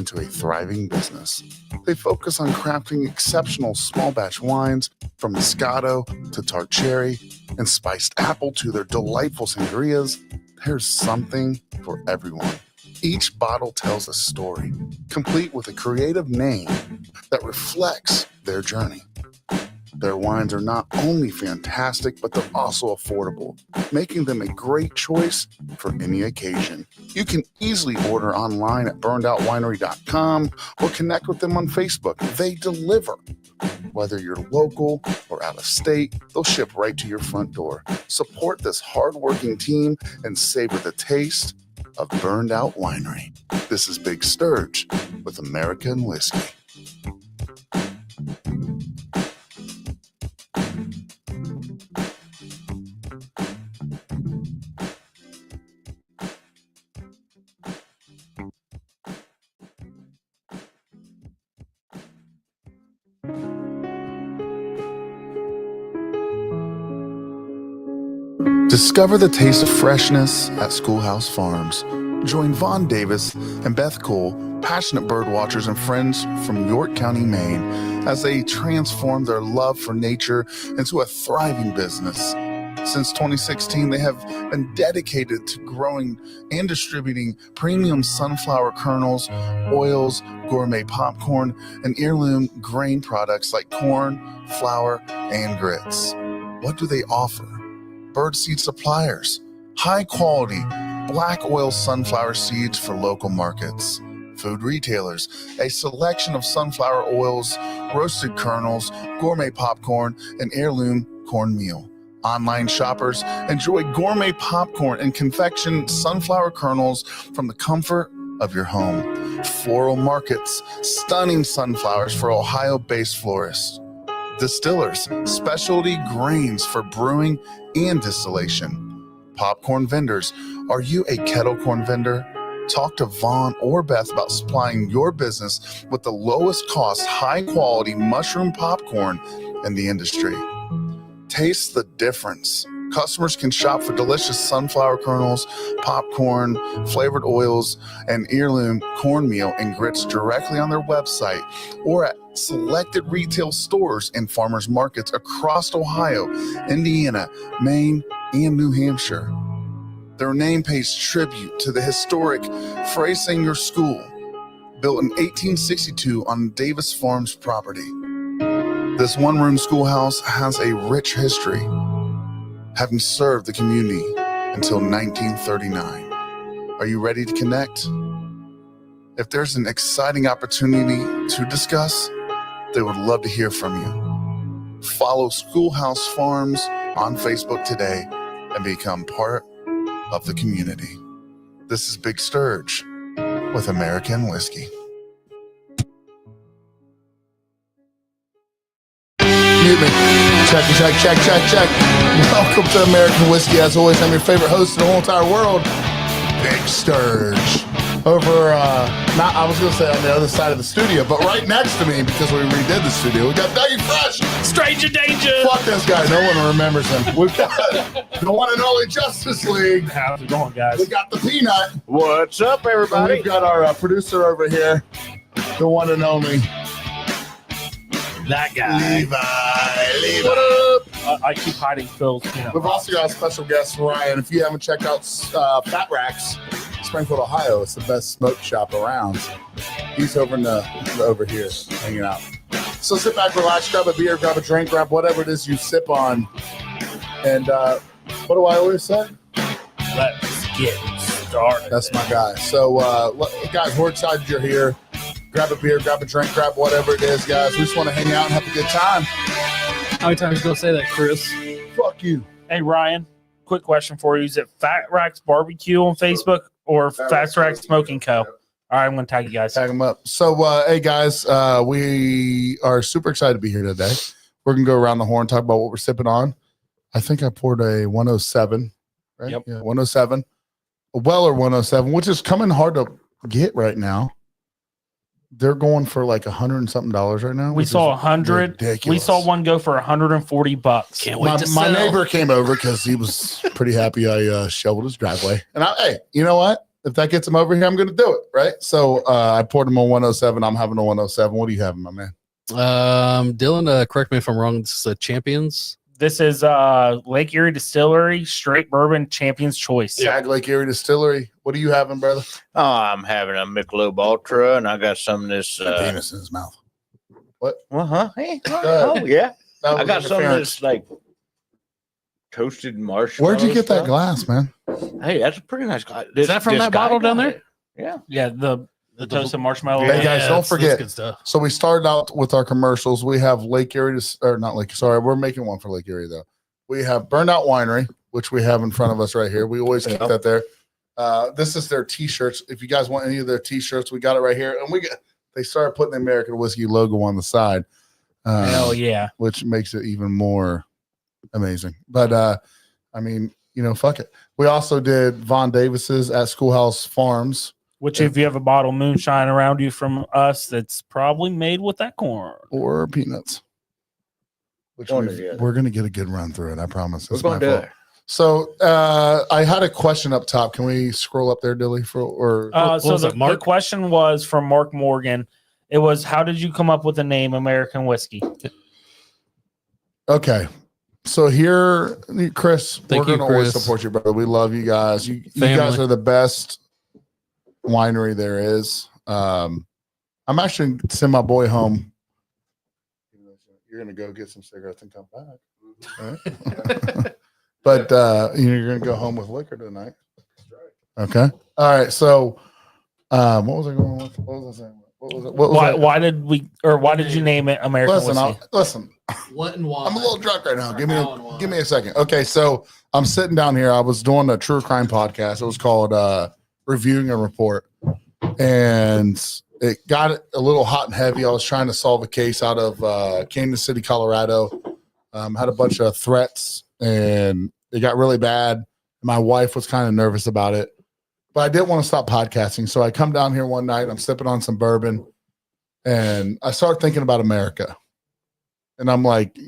into a thriving business. They focus on crafting exceptional small batch wines from Moscato to tart cherry and spiced apple to their delightful sangrias. There's something for everyone. Each bottle tells a story, complete with a creative name that reflects their journey. Their wines are not only fantastic, but they're also affordable, making them a great choice for any occasion. You can easily order online at burnedoutwinery.com or connect with them on Facebook. They deliver. Whether you're local or out of state, they'll ship right to your front door. Support this hardworking team and savor the taste of Burned Out Winery. This is Big Sturge with American Whiskey. Discover the taste of freshness at Schoolhouse Farms. Join Vaughn Davis and Beth Cole, passionate bird watchers and friends from York County, Maine, as they transform their love for nature into a thriving business. Since 2016, they have been dedicated to growing and distributing premium sunflower kernels, oils, gourmet popcorn, and heirloom grain products like corn, flour, and grits. What do they offer? Birdseed suppliers, high quality black oil sunflower seeds for local markets. Food retailers, a selection of sunflower oils, roasted kernels, gourmet popcorn, and heirloom cornmeal. Online shoppers enjoy gourmet popcorn and confectioned sunflower kernels from the comfort of your home. Floral markets, stunning sunflowers for Ohio-based florists. Distillers, specialty grains for brewing and distillation. Popcorn vendors, are you a kettle corn vendor? Talk to Vaughn or Beth about supplying your business with the lowest cost, high quality mushroom popcorn in the industry. Taste the difference. Customers can shop for delicious sunflower kernels, popcorn, flavored oils, and heirloom cornmeal and grits directly on their website or at selected retail stores and farmers markets across Ohio, Indiana, Maine, and New Hampshire. Their name pays tribute to the historic Freysinger School, built in 1862 on Davis Farms property. This one-room schoolhouse has a rich history, having served the community until 1939. Are you ready to connect? If there's an exciting opportunity to discuss, they would love to hear from you. Follow Schoolhouse Farms on Facebook today and become part of the community. This is Big Sturge with American Whiskey. Mute me. Check. Welcome to American Whiskey. As always, I'm your favorite host in the whole entire world, Big Sturge. Over, I was going to say on the other side of the studio, but right next to me, because we redid the studio, we got Dougie Fresh. Stranger danger. Fuck this guy. No one remembers him. We've got the one and only Justice League. How's it going, guys? We got the Peanut. What's up, And everybody? we've got our producer over here, the one and only That guy. Levi. What up? I keep hiding Phil's peanut. We've also got a special guest, Ryan. If you haven't checked out Fat Racks, Springfield, Ohio, it's the best smoke shop around. He's over here hanging out. So sit back, relax, grab a beer, grab a drink, grab whatever it is you sip on. And what do I always say? Let's get started. That's my guy. So, guys, we're excited you're here. Grab a beer, grab a drink, grab whatever it is, guys. We just want to hang out and have a good time. How many times you gonna say that, Chris? Fuck you. Hey, Ryan, quick question for you. Is it Fat Racks Barbecue on Facebook or Fat Racks Smoking Co.? All right, I'm going to tag you guys. Tag them up. So, hey, guys, we are super excited to be here today. We're going to go around the horn, talk about what we're sipping on. I think I poured a 107, right? Yep. Yeah, 107. A Weller 107, which is coming hard to get right now. They're going for like $100 and something right now. We saw 100. Ridiculous. We saw one go for $140. Can't wait to My sell. neighbor came over because he was pretty happy I shoveled his driveway. And hey, you know what? if that gets him over here, I'm going to do it. Right. So I poured him a 107. I'm having a 107. What do you have, my man? Dylan, correct me if I'm wrong. This is Champions. This is Lake Erie Distillery Straight Bourbon Champions Choice. Tag Lake Erie Distillery. What are you having, brother? Oh, I'm having a Michelob Ultra, and I got some of this. Penis in his mouth. What? Hey, ahead. oh yeah, That I was got some of interference. this like toasted marshmallow. Where'd you get that stuff. glass, man? Hey, that's a pretty nice glass. Is that from that bottle down there? Yeah. Yeah, the toasted marshmallow. Hey, guys, don't that's forget. good stuff. So we started out with our commercials. We have Lake Erie, or not Lake. Sorry, we're making one for Lake Erie though. We have Burnout Winery, which we have in front of us right here. We always keep Yeah. that there. This is their T-shirts. If you guys want any of their T-shirts, we got it right here. And they started putting the American Whiskey logo on the side, Hell yeah. which makes it even more amazing. But I mean, fuck it. We also did Von Davis's at Schoolhouse Farms. Which, if you have a bottle of moonshine around you from us, that's probably made with that corn. Or peanuts. Which One or the other. we're going to get a good run through it. I promise. We're It's going my to do fault. it. So I had a question up top. Can we scroll up there, Dilly? What So was the, it, Mark? the question was from Mark Morgan. It was, how did you come up with the name American Whiskey? Okay. So here, Chris, Thank we're you, going to always Chris. support you, brother. We love you guys. You Family. guys are the best winery there is. I'm actually going to send my boy home. You're going to go get some cigarettes and come back. All right. But you're going to go home with liquor tonight. Okay. All right. So what was I going with? What was I saying? What was it? What was Why did you name it American Whiskey? Listen. What and why? I'm a little drunk right now. How and why? Give me a second. Okay, so I'm sitting down here. I was doing a true crime podcast. It was called Reviewing a Report, and it got a little hot and heavy. I was trying to solve a case out of Kansas City, Colorado. Had a bunch of threats, and it got really bad. My wife was kind of nervous about it, but I didn't want to stop podcasting. So I come down here one night. I'm sipping on some bourbon, and I start thinking about America. And I'm like,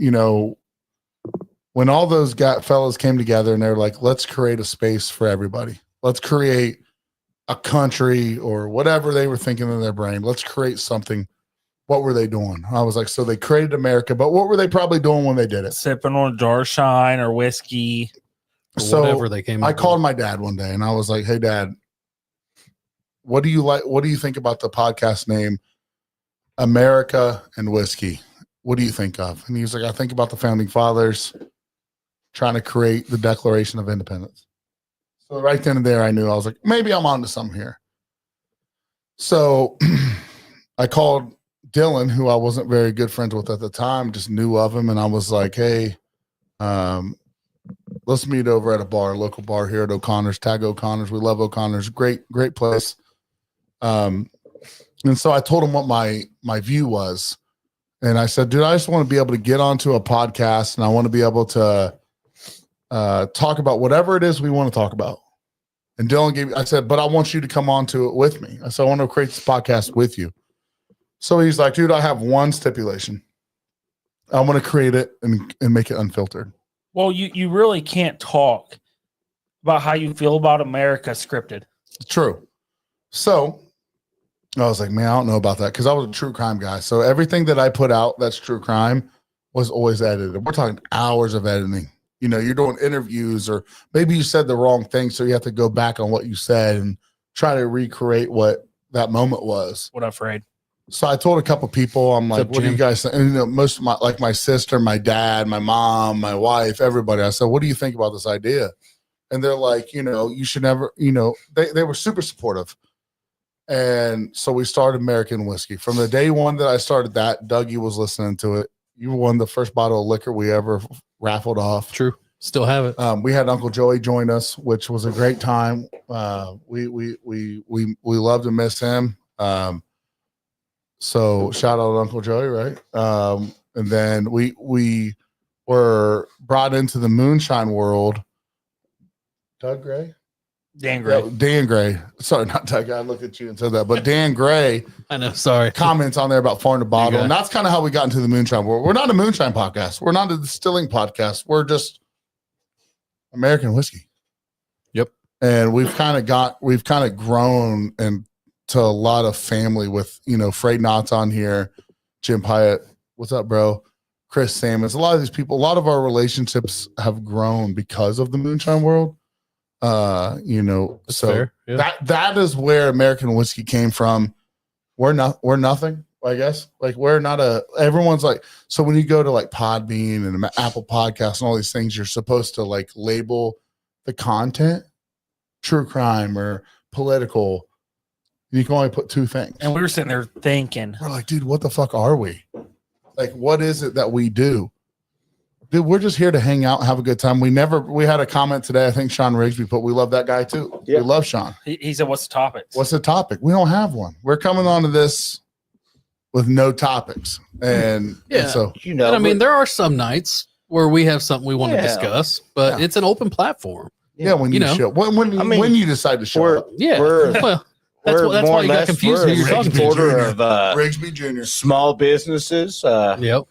when all those fellas came together and they're like, let's create a space for everybody. Let's create a country or whatever they were thinking in their brain. Let's create something. What were they doing? I was like, so they created America, but what were they probably doing when they did it? Sipping on a jar shine or whiskey. Or So whatever they came. I up called with. my dad one day and I was like, hey, Dad, what do you like? What do you think about the podcast name America and Whiskey? What do you think of? And he was like, I think about the founding fathers trying to create the Declaration of Independence. So right then and there, I knew. I was like, maybe I'm onto something here. So I called Dylan, who I wasn't very good friends with at the time, just knew of him. And I was like, hey, let's meet over at a bar, local bar here at O'Connor's, Tag O'Connor's. We love O'Connor's. Great place. And so I told him what my view was. And I said, dude, I just want to be able to get onto a podcast and I want to be able to talk about whatever it is we want to talk about. And Dylan I said, but I want you to come onto it with me. I said, I want to create this podcast with you. So he's like, dude, I have one stipulation. I want to create it and make it unfiltered. Well, you really can't talk about how you feel about America scripted. True. So I was like, man, I don't know about that because I was a true crime guy. So everything that I put out that's true crime was always edited. We're talking hours of editing. You're doing interviews or maybe you said the wrong thing. So you have to go back on what you said and try to recreate what that moment was. What afraid? So I told a couple people, I'm like, up, what do you Jim? guys think? And, most of my sister, my dad, my mom, my wife, everybody. I said, what do you think about this idea? And they're like, you should never, they were super supportive. And so we started American Whiskey. From the day one that I started that, Dougie was listening to it. You won the first bottle of liquor we ever raffled off. True. Still have it. We had Uncle Joey join us, which was a great time. We love to miss him. So shout out to Uncle Joey, right? And then we were brought into the moonshine world. Doug Gray? Dan Gray. Yeah, Dan Gray. Sorry, not Doug. I looked at you and said that, but Dan Gray I know. Sorry. comments on there about Farm to Bottle. Okay. And that's kind of how we got into the moonshine world. We're not a moonshine podcast. We're not a distilling podcast. We're just American whiskey. Yep. and we've kind of grown into a lot of family with, Frey Knott's on here, Jim Pyatt. What's up, bro? Chris Sammons. A lot of these people, a lot of our relationships have grown because of the Moonshine World. That's So fair. Yeah. that is where American whiskey came from. We're nothing, I guess. Like, we're not everyone's like, so when you go to like Podbean and Apple Podcasts and all these things, you're supposed to like label the content true crime or political. You can only put two things. And we were sitting there thinking, We're like, dude, what the fuck are we? Like, what is it that we do? Dude, we're just here to hang out and have a good time. We had a comment today. I think Sean Rigsby put, we love that guy too. Yeah. We love Sean. he said, "What's the topic?" What's the topic? We don't have one. We're coming on to this with no topics. And, Yeah. and so You know, And I mean, but- there are some nights where we have something we want to Yeah. discuss, but Yeah. it's an open platform. yeah, when you, You know. show when I mean, when you decide to show we're- up. Yeah. We're- Well, that's we're why more you or got less- confused we're who you're a talking to. supporter of Rigsby Jr. small businesses. Yep.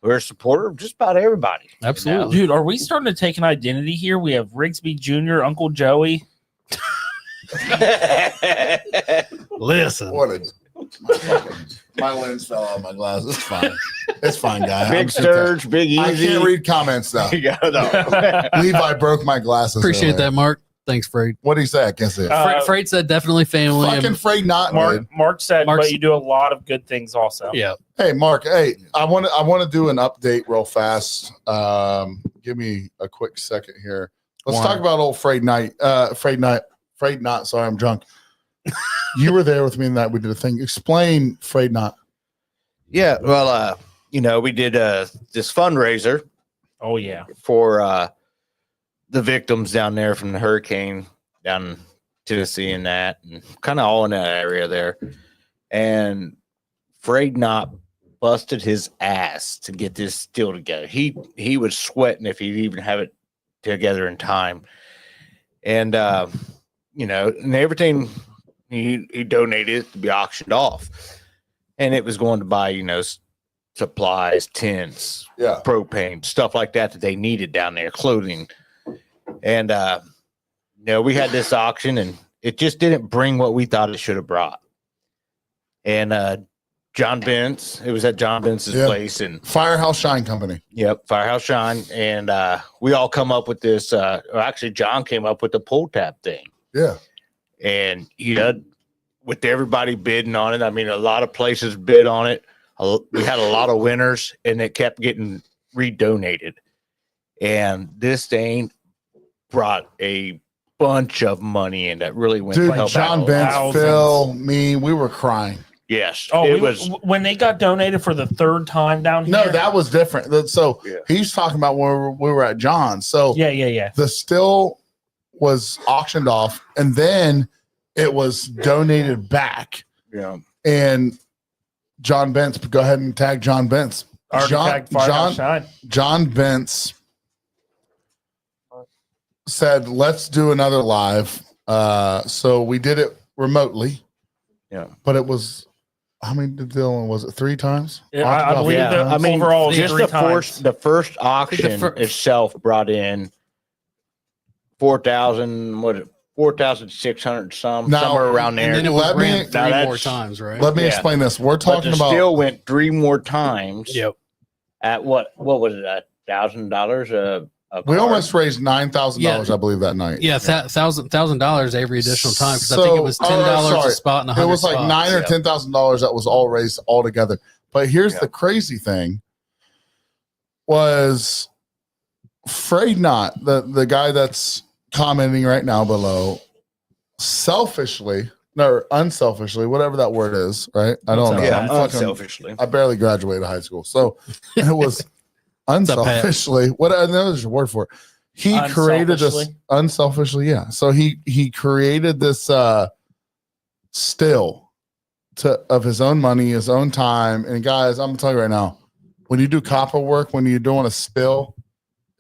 We're a supporter of just about everybody. you know? Absolutely. Dude, are we starting to take an identity here? We have Rigsby Jr., Uncle Joey. Listen. What a my lens fell out of my glasses. It's fine. It's fine, guy. Big Sturge, Big Easy. I can't read comments though. Yeah, no. Levi broke my glasses. Appreciate earlier. that, Mark. Thanks, Freight. What did he say? I can't see it. Freight said definitely family. Fucking And, afraid not. Dude. Mark said, Mark's- but you do a lot of good things also. yeah. Hey, Mark. Hey, I want to do an update real fast. Give me a quick second here. Let's Why? talk about old Afraid Not. Sorry, I'm drunk. You were there with me that we did a thing. Explain Afraid Not. Yeah, well, we did this fundraiser Oh, yeah. for the victims down there from the hurricane down in Tennessee and that, and kind of all in that area there. And Afraid Not busted his ass to get this still together. He was sweating if he'd even have it together in time. And and everything he donated to be auctioned off. And it was going to buy, supplies, tents, Yeah. propane, stuff like that they needed down there, clothing. And we had this auction and it just didn't bring what we thought it should have brought. And John Bentz, it was at John Bentz's Yeah. place, and Firehouse Shine Company. yep, Firehouse Shine. And we all come up with this, or actually John came up with the pull tab thing. Yeah. And with everybody bidding on it, I mean, a lot of places bid on it. We had a lot of winners, and it kept getting redonated. And this thing brought a bunch of money in that really went. Dude, to help John out. Benz, thousands. Phil, me, we were crying. Yes, Oh, it was. when they got donated for the third time down here. No, that was different. So Yeah. he's talking about when we were at John's. So Yeah. the still was auctioned off and then it was donated back. Yeah, And John Bentz, go ahead and tag John Bentz. Already tagged Firehouse Shine. John Bentz said, let's do another live. So we did it remotely, yeah. but it was, how many did Dylan? Was it 3 times? Yeah, I Auctioned off believe 3 that- times? I mean, overall, just three the times. first auction fir- itself brought in 4,600 Now- somewhere around there. And then it was Let me- ran Now 3 more that's- times, right? Let me Yeah. explain this. We're But talking the about still went 3 more times. Yep. At what was it? $1,000 a we card? almost raised $9,000, I believe, that night. Yeah, $1,000 every additional time because I think it was $10 a spot and It 100 was like spots. $9,000 or Yeah. $10,000 that was all raised all together. But here's Yeah. the crazy thing: was Afraid Not, the guy that's commenting right now below, selfishly or unselfishly, whatever that word is, right? I don't know. Yeah, I'm fucking- unselfishly. I barely graduated high school, so it was unselfishly. What there's a word for it. He created this Unselfishly? unselfishly, yeah. So he created this still of his own money, his own time. And guys, I'm gonna tell you right now, when you do copper work, when you're doing a still,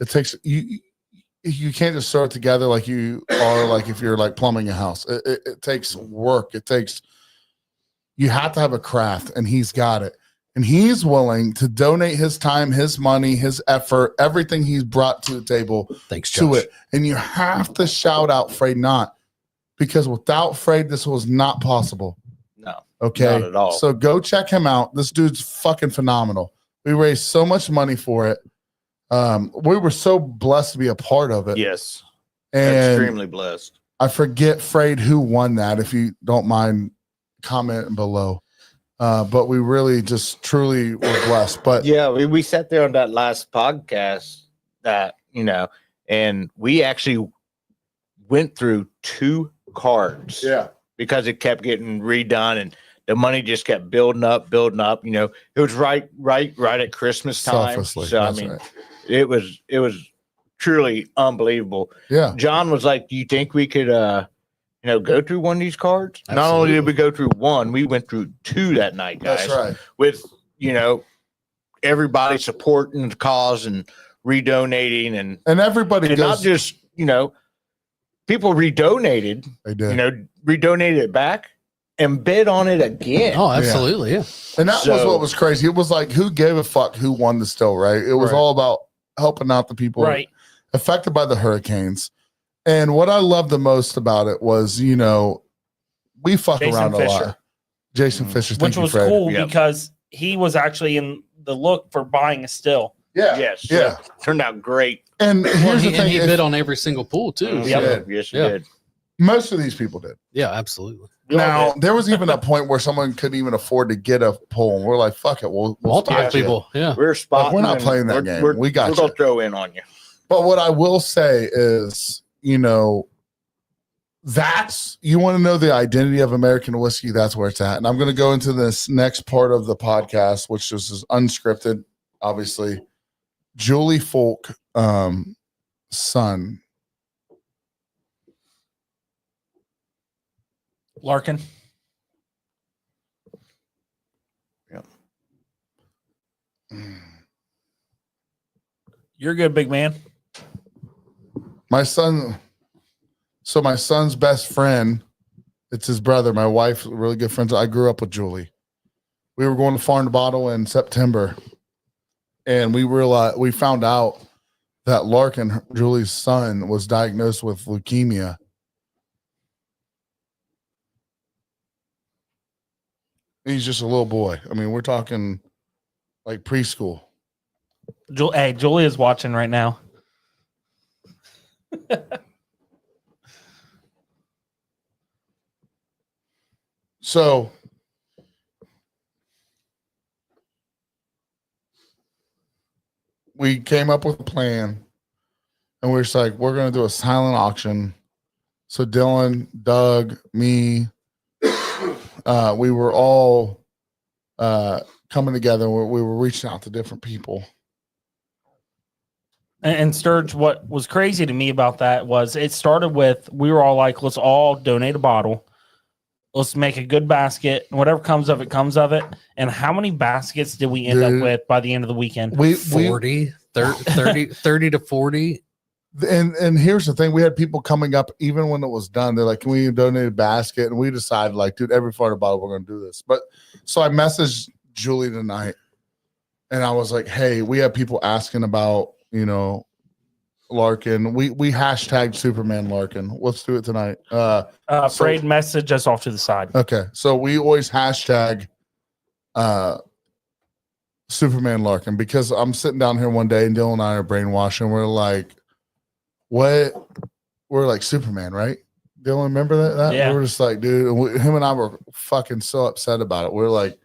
it takes you can't just throw it together like you are like if you're like plumbing a house. It takes work. You have to have a craft, and he's got it. and he's willing to donate his time, his money, his effort, everything he's brought to the table Thanks, to Josh. it. And you have to shout out Frade Not, because without Frade, this was not possible. No, Okay. not at all. So go check him out. This dude's fucking phenomenal. We raised so much money for it. We were so blessed to be a part of it. yes, And extremely blessed. I forget, Frade, who won that, if you don't mind commenting below. But we really just truly were blessed. But Yeah, we sat there on that last podcast that, and we actually went through 2 cards yeah, because it kept getting redone and the money just kept building up. It was right at Christmas time. selflessly. So That's I mean, right. it was truly unbelievable. Yeah. John was like, "Do you think we could, go through one of these cards?" Not only did we go through one, we went through 2 that night, guys. That's right. With everybody supporting the cause and redonating and And not goes, just people redonated, they did. redonated it back and bid on it again. Oh, absolutely. Yeah. And that was So- what was crazy. It was like, who gave a fuck who won the still, right? It was Right. all about helping out the people Right. affected by the hurricanes. And what I loved the most about it was, we fuck Jason around a Fisher. lot. Jason Mhm. Fisher, thank Which you, was Fred. cool Yep. because he was actually in the look for buying a still. Yeah. Yes. Yeah. Turned out great. And Well, here's the and thing. he if- bid on every single pool too. Mhm. Yep. So, did. Yes, you Yeah. did. most of these people did. yeah, absolutely. We all Now, did. there was even a point where someone couldn't even afford to get a poll. And we're like, fuck it. We'll Multiple spot you. people. Yeah. We're spotting. we're not and playing that game. We got We're gonna you. throw in on you. But what I will say is, that's, you want to know the identity of American whiskey, that's where it's at. And I'm going to go into this next part of the podcast, which is unscripted, obviously. Julie Folk, son. Larkin. You're good, big man. My son, so my son's best friend, it's his brother. My wife, really good friends. I grew up with Julie. We were going to Farm to Bottle in September, and we found out that Larkin, Julie's son, was diagnosed with leukemia. He's just a little boy. I mean, we're talking like preschool. Hey, Julia's watching right now. So we came up with a plan, and we're just like, we're going to do a silent auction. So Dylan, Doug, me, we were all coming together. We were reaching out to different people. And Sturge, what was crazy to me about that was it started with we were all like, let's all donate a bottle. Let's make a good basket. And whatever comes of it, comes of it. And how many baskets did we end Dude. up with by the end of the weekend? We 40, 30 to 40. and here's the thing: we had people coming up even when it was done. They're like, "Can we donate a basket?" And we decided, like, dude, every Florida bottle, we're going to do this. But so I messaged Julie tonight, and I was like, "Hey, we have people asking about, Larkin. We hashtagged Superman Larkin. Let's do it tonight." Frade message us off to the side. Okay, so we always hashtag Superman Larkin, because I'm sitting down here one day and Dylan and I are brainwashing. We're like, what? We're like, Superman, right? Dylan, remember that? Yeah. We were just like, dude, and him and I were fucking so upset about it. We're like,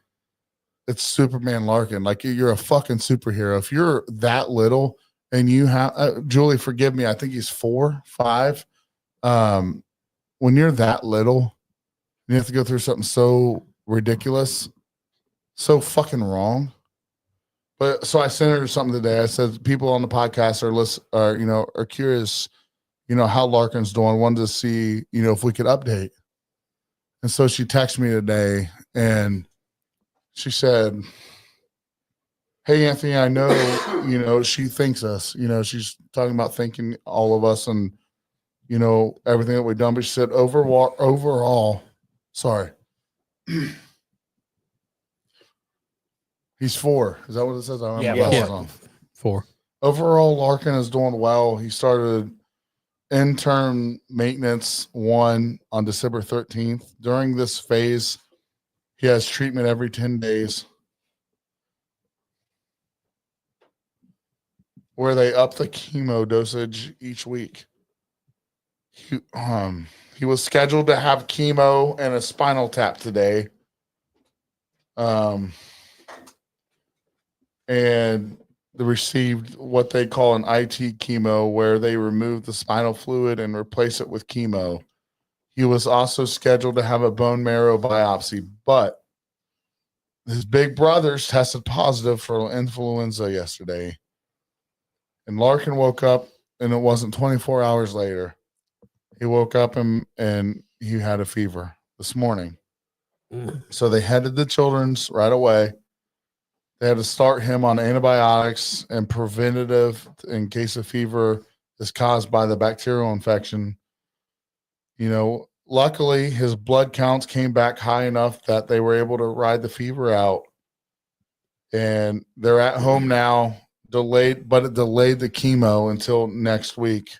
it's Superman Larkin. Like, you're a fucking superhero. If you're that little and you have, Julie, forgive me, I think he's 4, 5. When you're that little, you have to go through something so ridiculous, so fucking wrong. But so I sent her something today. I said, people on the podcast are curious, how Larkin's doing. Wanted to see, if we could update. And so she texted me today and she said, "Hey, Anthony, I know, she thanks us. She's talking about thanking all of us and, everything that we've done." But she said, overall, sorry. He's 4. Is that what it says? I don't Yeah, remember. yeah. What it was on. 4. Overall, Larkin is doing well. He started intern maintenance 1 on December 13th. During this phase, he has treatment every 10 days where they up the chemo dosage each week. He was scheduled to have chemo and a spinal tap today. And they received what they call an IT chemo, where they remove the spinal fluid and replace it with chemo. He was also scheduled to have a bone marrow biopsy, but his big brothers tested positive for influenza yesterday. And Larkin woke up, and it wasn't 24 hours later. He woke up and he had a fever this morning. So they headed the children's right away. They had to start him on antibiotics and preventative in case a fever is caused by the bacterial infection. You know, luckily his blood counts came back high enough that they were able to ride the fever out. And they're at home now, it delayed the chemo until next week.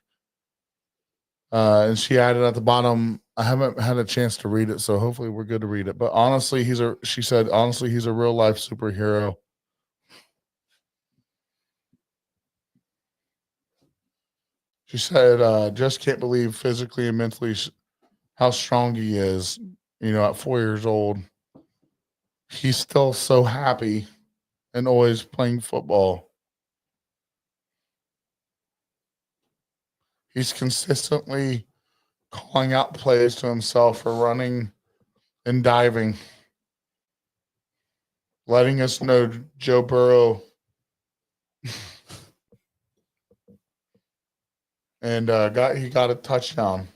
And she added at the bottom, I haven't had a chance to read it, so hopefully we're good to read it. But honestly, she said, honestly, he's a real life superhero. She said, just can't believe physically and mentally how strong he is. You know, at 4 years old, he's still so happy and always playing football. He's consistently calling out plays to himself for running and diving, letting us know Joe Burrow and he got a touchdown.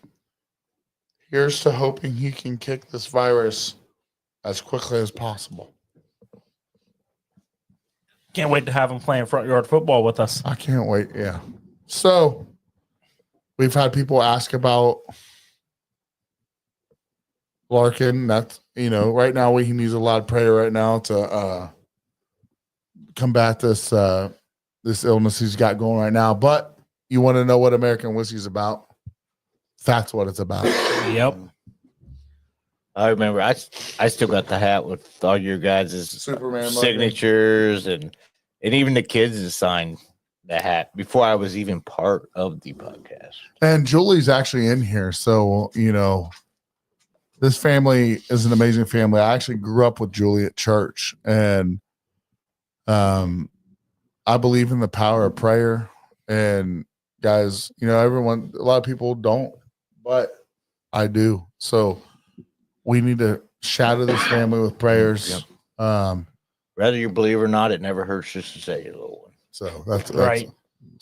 Here's to hoping he can kick this virus as quickly as possible. Can't wait to have him playing front yard football with us. I can't wait. Yeah. So we've had people ask about Larkin. That's, you know, right now he needs a lot of prayer right now to combat this illness he's got going right now. But you want to know what American Whiskey is about? That's what it's about. Yep. I remember I still got the hat with all your guys' Superman signatures and even the kids that signed the hat before I was even part of the podcast. And Julie's actually in here. So, you know, this family is an amazing family. I actually grew up with Julie at church, and I believe in the power of prayer. And guys, you know, a lot of people don't, but I do. So we need to shatter this family with prayers. Yep. Whether you believe or not, it never hurts just to say it, little one. So that's Right.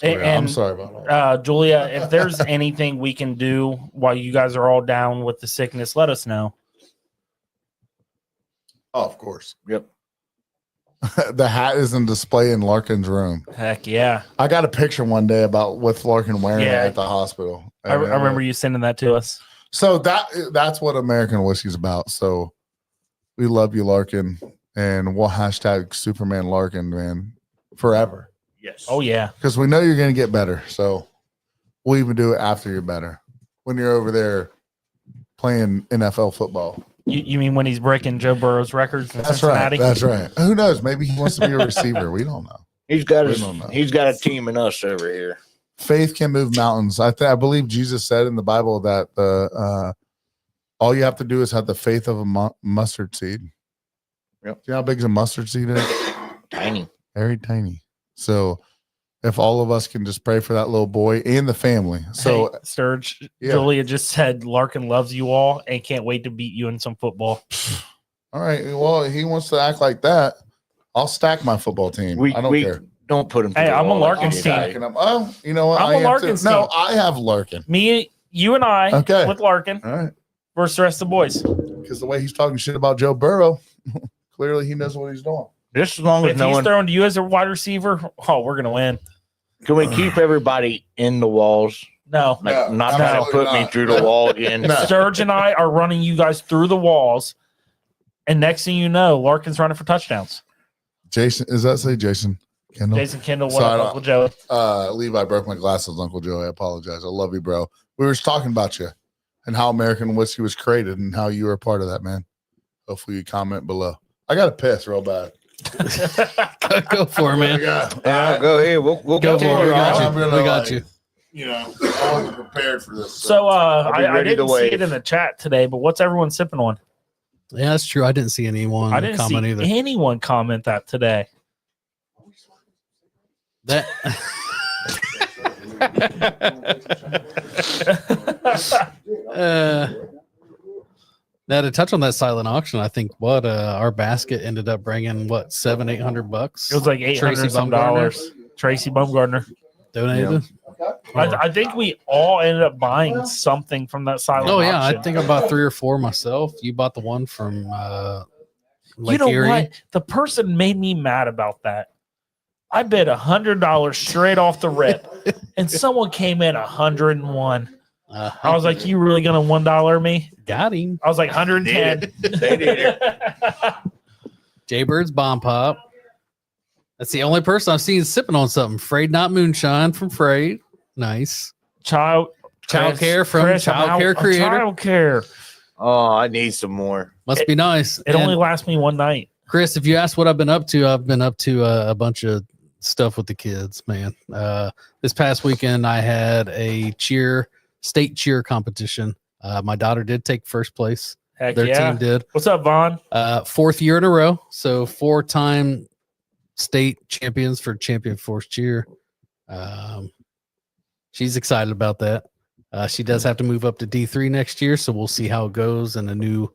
And I'm And sorry about that. Julia, if there's anything we can do while you guys are all down with the sickness, let us know. Oh, of course. Yep. The hat is in display in Larkin's room. Heck yeah. I got a picture one day with Larkin wearing Yeah. it at the hospital. I remember you sending that to us. So that's what American Whiskey's about. So we love you, Larkin, and we'll hashtag Superman Larkin, man, forever. Yes. Oh, yeah. Because we know you're going to get better. So we'll even do it after you're better. When you're over there playing NFL football. You mean when he's breaking Joe Burrow's records in That's Cincinnati? right. That's right. Who knows? Maybe he wants to be a receiver. We don't know. He's got We don't know. he's got a team in us over here. Faith can move mountains. I believe Jesus said in the Bible that all you have to do is have the faith of a mustard seed. Yep. Do you know how big a mustard seed is? Tiny. Very tiny. So if all of us can just pray for that little boy and the family. So hey, Sturge, yeah. Julia just said Larkin loves you all and can't wait to beat you in some football. all right. Well, he wants to act like that. I'll stack my football team. I don't care. Don't put him. Hey, I'm on Larkin's team. Stacking them. Oh, you know what? I'm I on am Larkin's too. No, team. I have Larkin. Me, you, and I Okay. with Larkin All right. versus the rest of the boys. Because the way he's talking shit about Joe Burrow, clearly he knows what he's doing. Just as long as If no he's one. throwing to you as a wide receiver, oh, we're gonna win. Can we keep everybody in the walls? No, Like, No, not trying to absolutely put me not. through the wall again. No. Sturge and I are running you guys through the walls, and next thing you know, Larkin's running for touchdowns. Jason, does that say Jason Kendall? Jason Kendall, what Sorry, up, Uncle Joe? Levi broke my glasses, Uncle Joe. I apologize. I love you, bro. We were just talking about you and how American whiskey was created and how you were a part of that, man. Hopefully you comment below. I got to piss real bad. Go for it, man. Yeah, go ahead. We'll Go continue for it. We got on. you. I'm gonna, We got like, you. You know, I wasn't prepared for this. So I'll be I ready to didn't see wave. it in the chat today, but what's everyone sipping on? Yeah, that's true. I didn't see anyone I didn't see comment either. anyone comment that today. That now to touch on that silent auction, I think our basket ended up bringing what $700-800. It was like $800 some dollars. Tracy Baumgartner. Donated. I think we all ended up buying something from that silent Oh yeah, auction. I think I bought 3 or 4 myself. You bought the one from Lake you know Erie. what? The person made me mad about that. I bid $100 straight off the rip, and someone came in 101. I was like, "You really gonna $1 me?" got him. I was like 110. They did it. Jaybird's Bomb Pop. That's the only person I've seen sipping on something. Frayed Not Moonshine from Frayed. Nice. Child Care from Chris, Child I'm Care out of Creator. Child Care. Oh, I need some more. Must be nice. It And only lasts me one night. Chris, if you ask what I've been up to a bunch of stuff with the kids, man. This past weekend, I had a state cheer competition. My daughter did take first place. Heck Their yeah. team did. What's up, Vaughn? 4th year in a row. So 4-time state champions for Champion Force Cheer. She's excited about that. She does have to move up to D3 next year, so we'll see how it goes and a new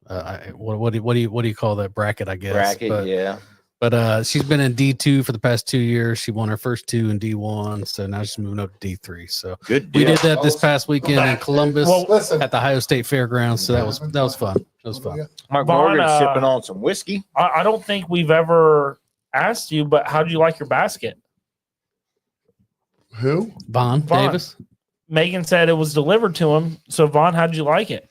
what do you call that bracket? I guess Bracket, But, yeah. But she's been in D2 for the past 2 years. She won her first 2 in D1, so now she's moving up to D3. So Good we deal. did that this past weekend in Columbus Well, listen. at the Ohio State Fairgrounds. So that was fun. It was fun. Mark Vaughn, Morgan's sipping on some whiskey. I don't think we've ever asked you, but how do you like your basket? Who? Vaughn Vaughn. Davis. Megan said it was delivered to him. So Vaughn, how did you like it?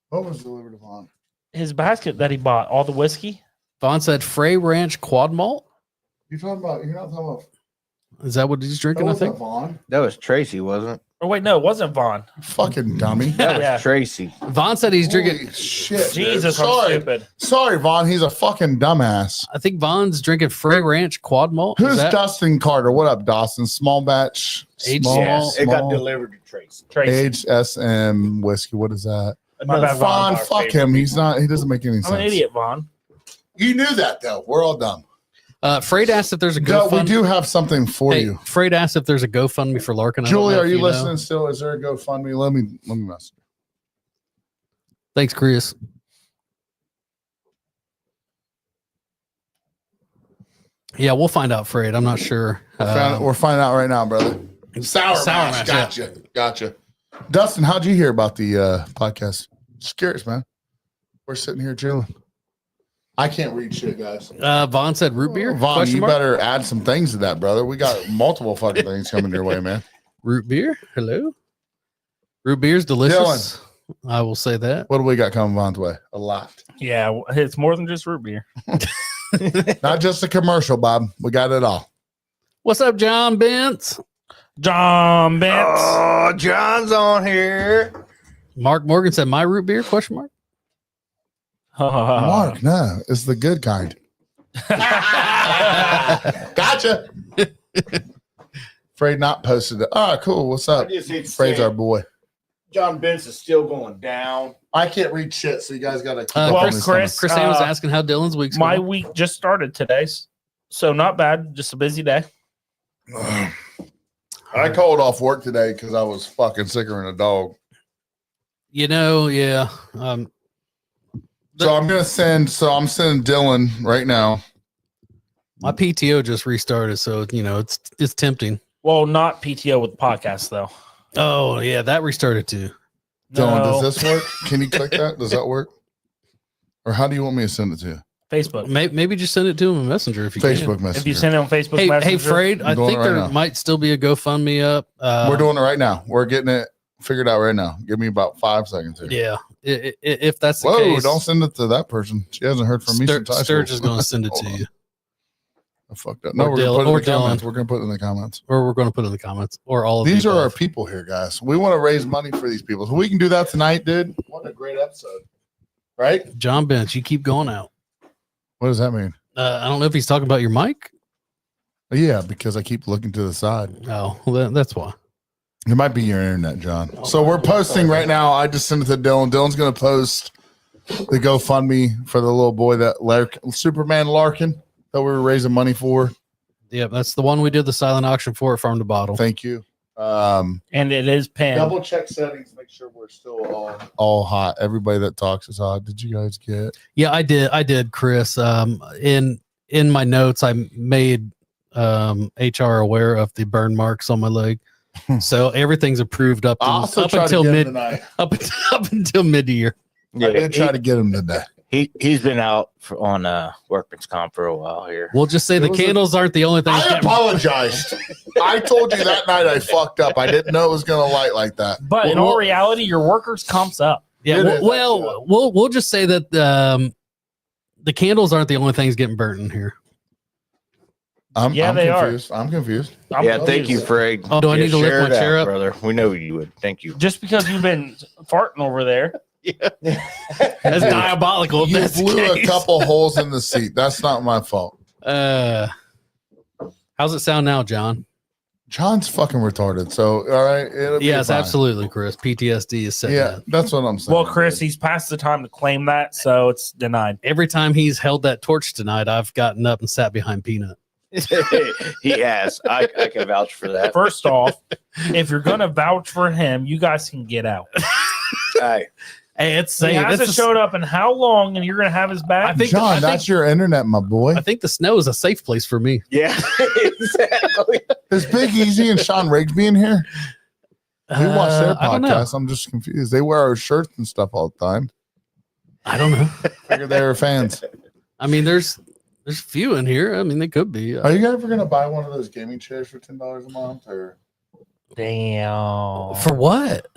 What was delivered upon? His basket that he bought, all the whiskey. Vaughn said Frey Ranch Quad Malt. You're not talking about. Is that what he's drinking? I think. Vaughn. That was Tracy, wasn't it? Or wait, no, it wasn't Vaughn. Fucking dummy. That was Yeah. Tracy. Vaughn said he's drinking. Holy shit. dude. Jesus, I'm Sorry. stupid. Sorry, Vaughn. He's a fucking dumbass. I think Vaughn's drinking Frey Ranch Quad Malt. Is Who's that Dustin Carter? What up, Dawson? Small batch. Age Small, yes, It got small delivered to Tracy. Tracy. HSM whiskey. What is that? My bad, Vaughn, Vaughn. fuck him. He's not. He doesn't make any sense. I'm an idiot, Vaughn. You knew that though. We're all dumb. Freyd asked if there's a No, we GoFundMe. do have something for Hey, you. Freyd asked if there's a GoFundMe for Larkin. I don't Julie, know are if you know. listening still? Is there a GoFundMe? Let me message. Thanks, Chris. Yeah, we'll find out, Freyd. I'm not sure. We're finding out right now, brother. Sour Mash, Mash. Gotcha. Dustin, how'd you hear about the podcast? Just curious, man. We're sitting here chilling. I can't read shit, guys. Vaughn said root beer. Vaughn, Question you mark? better add some things to that, brother. We got multiple fucking things coming your way, man. Root beer. Hello. Root beer's delicious. I will say that. What do we got coming Vaughn's way? A lot. Yeah, it's more than just root beer. Not just a commercial, Bob. We got it all. What's up, John Bentz? John Bentz. Oh, John's on here. Mark Morgan said my root beer? Question mark. Mark, no, it's the good kind. Gotcha. Afraid not posted it. All right, cool. What's up? Afraid's our boy. John Benz is still going down. I can't read shit, so you guys got to keep Well, up on this Chris, Chris A was asking how Dylan's week's My going. week just started today, so not bad. Just a busy day. stuff. I called off work today because I was fucking sicker than a dog. You know, yeah. So I'm sending Dylan right now. My PTO just restarted, so you know it's tempting. Well, not PTO with the podcast though. Oh yeah, that restarted too. Dylan, No. does this work? Can you click that? Does that work? Or how do you want me to send it to you? Facebook. Maybe just send it to him in Messenger if you Facebook can. Messenger. If you send it on Facebook, Hey, Messenger, Freyd, I I'm doing think it right there now. might still be a GoFundMe up. We're doing it right now. We're getting it figured out right now. Give me about 5 seconds here. Yeah, If that's the Whoa, case, don't send it to that person. She hasn't heard from me since high school. Sturge is going to send it Hold to on. you, I fucked up. No, Or we're going to Dylan- put it in or the comments. Dylan. We're going to put it in the comments. or we're going to put it in the comments, or all of These the are our above. people here, guys. We want to raise money for these people. So we can do that tonight, dude. What a great episode. Right? John Bench. You keep going out. What does that mean? I don't know if he's talking about your mic. Yeah, because I keep looking to the side. Oh, well, that's why. It might be your internet, John. So we're posting right now. I just sent it to Dylan. Dylan's going to post the GoFundMe for the little boy Superman Larkin that we were raising money for. Yeah, that's the one we did the silent auction for at Farm to Bottle. Thank you. And it is pinned. Double check settings. Make sure we're still all hot. Everybody that talks is hot. Did you guys get? Yeah, I did, Chris. In my notes, I made HR aware of the burn marks on my leg, so everything's approved up until mid up until mid year. I did try to get him today. He's been out on workman's comp for a while here. We'll just say It the was candles aren't the only thing. I apologized. I told you that night I fucked up. I didn't know it was going to light like that. But in all reality, your workers' comp's up. Yeah, It is, we'll just say that the candles aren't the only things getting burnt in here. I'm they are. confused. I'm confused. I'm Yeah, thank confused. you, Fred. Oh, do I Yeah, need to lift share my it chair out, up? brother? We know you would. Thank you. Just because you've been farting over there. That's diabolical. If You that's the blew a case. couple holes in the seat. That's not my fault. How's it sound now, John? John's fucking retarded. So, all right. It'll be Yes, fine. absolutely, Chris. PTSD is setting Yeah, in. that's what I'm saying. Well, Chris, he's past the time to claim that, so it's denied. Every time he's held that torch tonight, I've gotten up and sat behind Peanut. He has. I can vouch for that. First off, if you're gonna vouch for him, you guys can get out. Hey, Hey, it's He saying hasn't showed up in how long, and you're gonna have his back? I think- John, that's your internet, my boy. I think the snow is a safe place for me. yeah, exactly. Is Big Easy and Sean Rigsby in here? We watch their I don't know. podcast. I'm just confused. They wear our shirts and stuff all the time. I don't know. Figured they were fans. I mean, there's a few in here. I mean, they could be. Are you ever gonna buy one of those gaming chairs for $10 a month, or Damn. For what?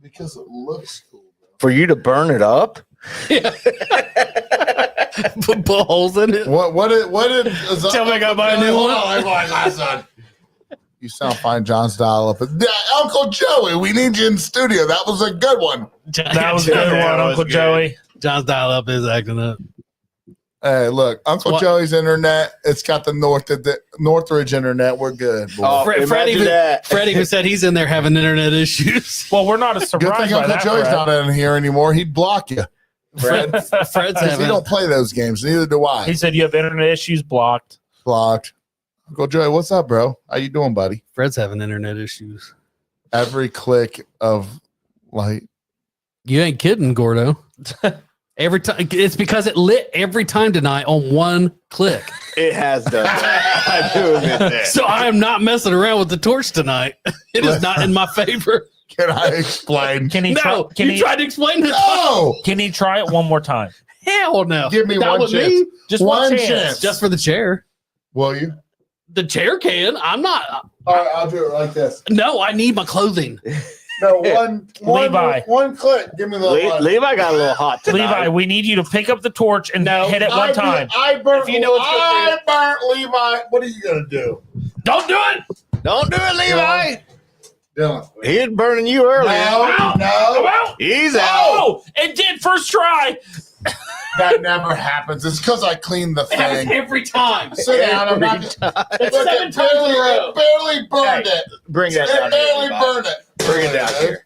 because it looks cool? Bro. For you to burn it up? Put holes in it. What did Tell me I gotta buy a new one. You sound fine, John's dial up. Yeah, Uncle Joey, we need you in studio. That was a good one. That was a good That one, was Uncle good. Joey. John's dial up is acting up. Hey, look, Uncle What? Joey's internet. It's got the Northridge internet. We're good. Boy. Oh, Fred imagine even- that. Fred even said he's in there having internet issues. Well, we're not as Good surprised thing by Uncle that. Joey's Fred. not in here anymore. He'd block you. Fred's Because he having. don't play those games. Neither do I. He said you have internet issues blocked. Blocked. Uncle Joey, what's up, bro? How you doing, buddy? Fred's having internet issues. Every click of light. You ain't kidding, Gordo. Every time it's because it lit every time tonight on one click. It has done that. I do admit that. So I am not messing around with the torch tonight. It is not in my favor. Can I explain? Can he? No, can you he? tried to explain it. No! Can he try it one more time? Hell no. Give me Not one with chance. me. Just One one chance. chance. Just for the chair. Will you? The chair can. I'm not. All right, I'll do it like this. No, I need my clothing. No, Levi. one click. Give me the one. Levi got a little hot tonight. Levi, we need you to pick up the torch and No, hit it one time. I burnt. If you know what's going I burnt Levi. What are you gonna do, Don't do it. Don't do it, Levi. Dylan? He was burning you earlier. Come No, out. He's out. Oh, it did first try. that never happens. It's because I cleaned the It happens thing. every time. Sit down. I'm not. It's Look, 7 it times in a row. barely burned it. Bring that It down here, barely Levi. burned it. Bring it down here.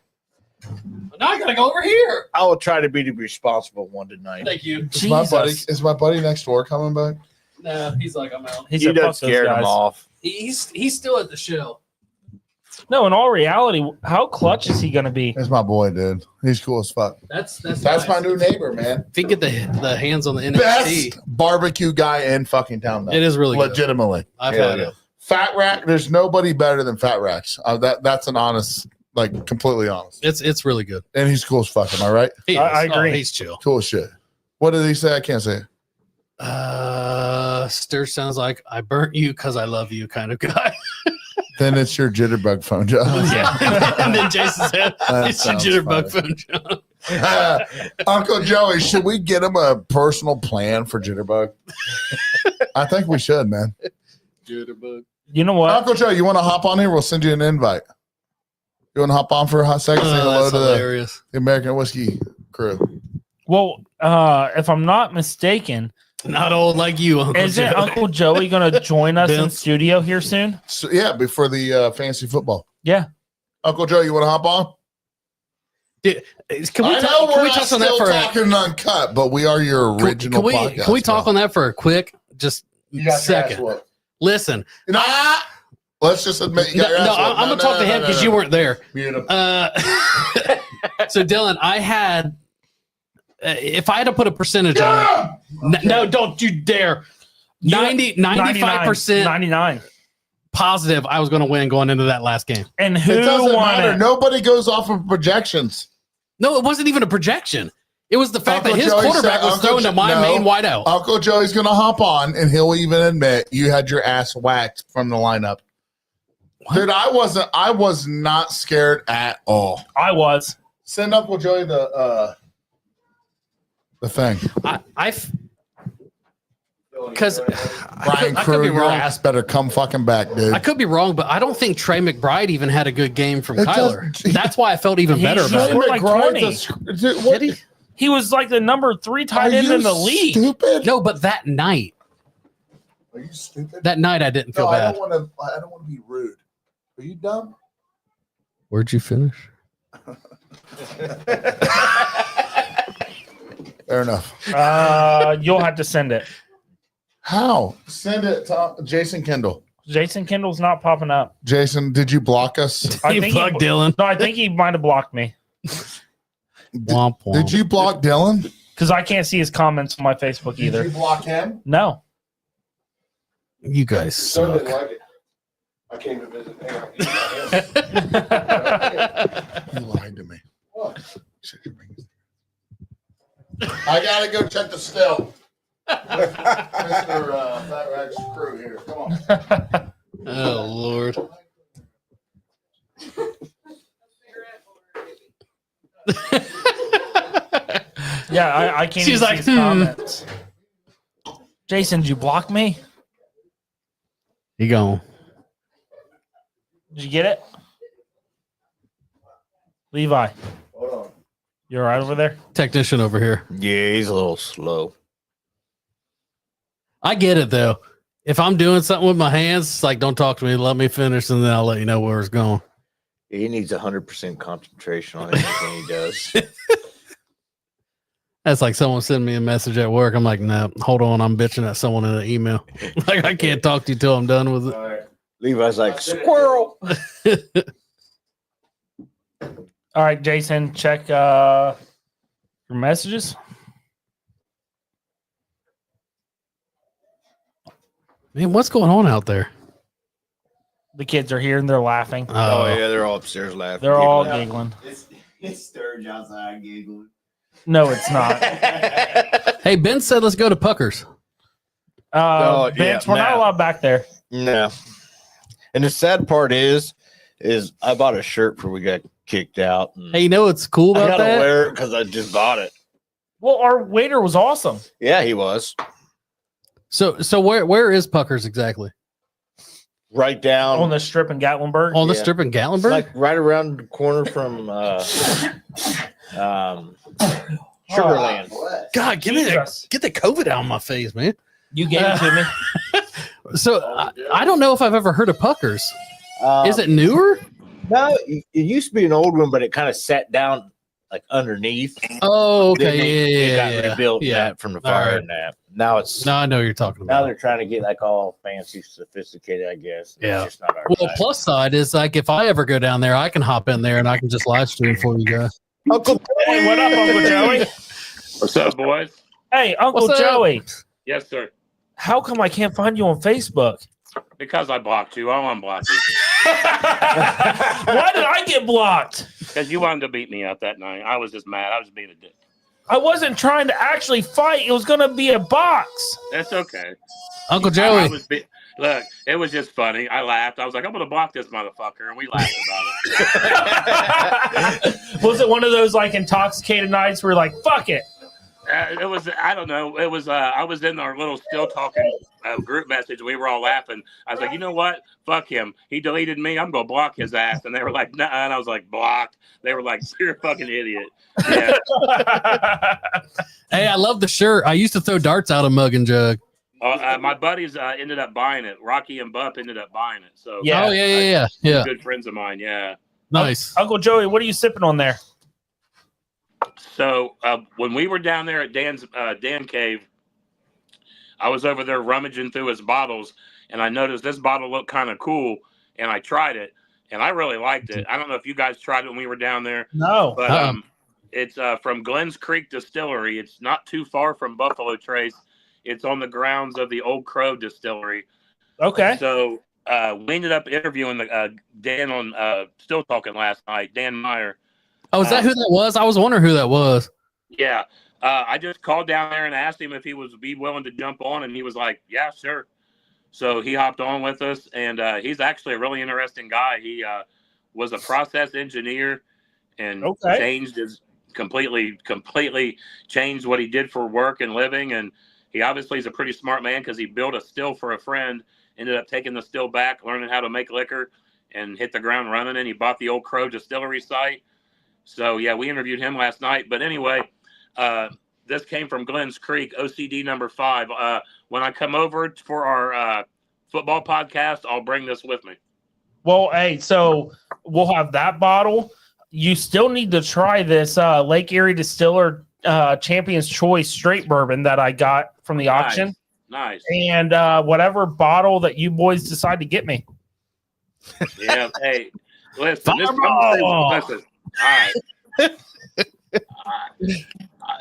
Now I gotta go over here. I will try to be the responsible one tonight. Thank you. Is my buddy next door coming back? No, he's like, I'm out. He You said, done "Fuck those scared him guys." off. He's still at the show. No, in all reality, how clutch is he going to be? It's my boy, dude. He's cool as fuck. That's That's my new neighbor, man. If you get the hands on the NFT, Best barbecue guy in fucking town. Though. it is really good. Legitimately. I've Hell had yeah. it. Fat Rack. There's nobody better than Fat Racks. That's an honest, like completely honest. It's really good. And he's cool as fuck. Am I right? He I is. agree. He's chill. Cool as shit. What did he say? I can't say it. Stir sounds like I burnt you because I love you kind of guy. Then it's your jitterbug phone, John. Yeah. And then Jason said, That it's your sounds jitterbug funny. phone, John. Uncle Joey, should we get him a personal plan for Jitterbug? I think we should, man. Jitterbug. You know what? Uncle Joe, you want to hop on here? We'll send you an invite. You want to hop on for a hot second? Say hello That's to hilarious. the American Whiskey crew. Well, if I'm not mistaken, Not old like you, Uncle isn't Joey. Uncle Joey going to join us in Vince. studio here soon? So, yeah, before the fantasy football. Yeah. Uncle Joe, you want to hop on? Can we I know talk, can we're we not touch on that still for a, talking uncut, but we are your original podcast. can we talk bro. on that for a quick just You got your ass second? whooped. Listen, Nah, let's just admit you no, got your ass whooped. I'm gonna talk to him because you weren't there. Mute him. So Dylan, I had if I had to put a percentage on it, no, don't you dare. 95% 99. positive I was going to win going into that last game. And who It doesn't won matter. it? Nobody goes off of projections. No, it wasn't even a projection. It was the fact Uncle that his Joey quarterback said- was Uncle throwing to my No. main wideout. Uncle Joey's going to hop on, and he'll even admit you had your ass whacked from the lineup. Dude, I was not scared at all. I was. Send Uncle Joey the thing. Because Brian I could Crew, be your wrong. ass better come fucking back, dude. I could be wrong, but I don't think Trey McBride even had a good game from It Kyler. doesn't- That's why I felt even He better about scored it. like McBride's 20. Dude, what- Did he? He was like the number 3 tight Are end you in the league. Stupid? No, but that night, Are you stupid? I didn't feel No, I bad. don't want to. I don't want to be rude. Are you dumb? Where'd you finish? Fair enough. You'll have to send it. How? Send it to Jason Kendall. Jason Kendall's not popping up. Jason, did you block us? I You think fuck Dylan. No, I think he might have blocked me Womp womp. Did you block Dylan? because I can't see his comments on my Facebook either. Did you block him? No. You guys suck. like it. I came to visit You lied to me. I gotta go check the still. Mr. Fat Rags crew here. Come on. Oh Lord. Yeah, I can't She's even like, see his comments. Jason, did you block me? You gone. Did you get it? Levi, Hold on. you all right over there? Technician over here. Yeah, he's a little slow. I get it though. If I'm doing something with my hands, it's like don't talk to me. Let me finish, and then I'll let you know where it's going. He needs 100% concentration on everything he does. That's like someone sending me a message at work. I'm like, no, hold on. I'm bitching at someone in an email. Like I can't talk to you till I'm done with it. Levi's like, squirrel. All right, Jason, check your messages. Man, what's going on out there? The kids are here and they're laughing. Oh, yeah, they're all upstairs laughing. They're all giggling. giggling. It's Sturge outside giggling. No, it's not. Hey, Ben said let's go to Puckers. Oh, Vince, yeah, we're not now- allowed back there. No. And the sad part is I bought a shirt before we got kicked out. And Hey, you know what's cool I about gotta that? wear it because I just bought it. Well, our waiter was awesome. Yeah, he was. So where is Puckers exactly? Right down On the strip in Gatlinburg. On the Yeah. strip in Gatlinburg? like right around the corner from Sugarland. What? God, get Jesus. the COVID out of my face, man. You gave it to me. So I don't know if I've ever heard of Puckers. Is it newer? No, it used to be an old one, but it kind of sat down like underneath. Oh, Then okay. they got Yeah. rebuilt Yeah. that from the fire Alright. and that. Now it's No, I know what you're talking now about. they're trying to get like all fancy, sophisticated. I guess. Yeah. It's just not our Well, type. plus side is like if I ever go down there, I can hop in there and I can just live stream for you guys. Uncle Hey, what up, Uncle Joey? What's up, boys? Hey, Uncle What's up? Joey. Yes, sir. How come I can't find you on Facebook? Because I blocked you, I unblocked you. Why did I get blocked? Because you wanted to beat me up that night. I was just mad. I was being a dick. I wasn't trying to actually fight. It was going to be a box. That's okay. Uncle I Joey, was Look, it was just funny. I laughed. I was like, I'm going to block this motherfucker. And we laughed about it. Was it one of those like intoxicated nights where you're like, fuck it? It was, I don't know. It was, I was in our little still talking group message. We were all laughing. I was like, you know what? Fuck him. He deleted me. I'm going to block his ass. And they were like, nah. And I was like, blocked. They were like, you're a fucking idiot. Yeah. Hey, I love the shirt. I used to throw darts out of Mug and Jug. My buddies ended up buying it. Rocky and Bup ended up buying it. So Yeah. Oh, yeah. good friends of mine. Yeah. Nice. Uncle Joey, what are you sipping on there? So when we were down there at Dan's Dan Cave, I was over there rummaging through his bottles, and I noticed this bottle looked kind of cool, and I tried it, and I really liked it. I don't know if you guys tried it when we were down there, No. but it's from Glens Creek Distillery. It's not too far from Buffalo Trace. It's on the grounds of the Old Crow Distillery. Okay. So we ended up interviewing Dan on Still Talking last night, Dan Meyer. Oh, is that who that was? I was wondering who that was. Yeah. I just called down there and asked him if he would be willing to jump on, and he was like, yeah, sure. So he hopped on with us, and he's actually a really interesting guy. He was a process engineer and changed his completely changed what he did for work and living. And he obviously is a pretty smart man because he built a still for a friend, ended up taking the still back, learning how to make liquor, and hit the ground running. And he bought the Old Crow Distillery site. So, yeah, we interviewed him last night. But anyway, this came from Glens Creek, OCD number 5. When I come over for our football podcast, I'll bring this with me. Well, hey, so we'll have that bottle. You still need to try this Lake Erie Distiller Champion's Choice straight bourbon that I got from the auction. Nice. And whatever bottle that you boys decide to get me. Yeah, hey, listen. Fireball! Listen. All right.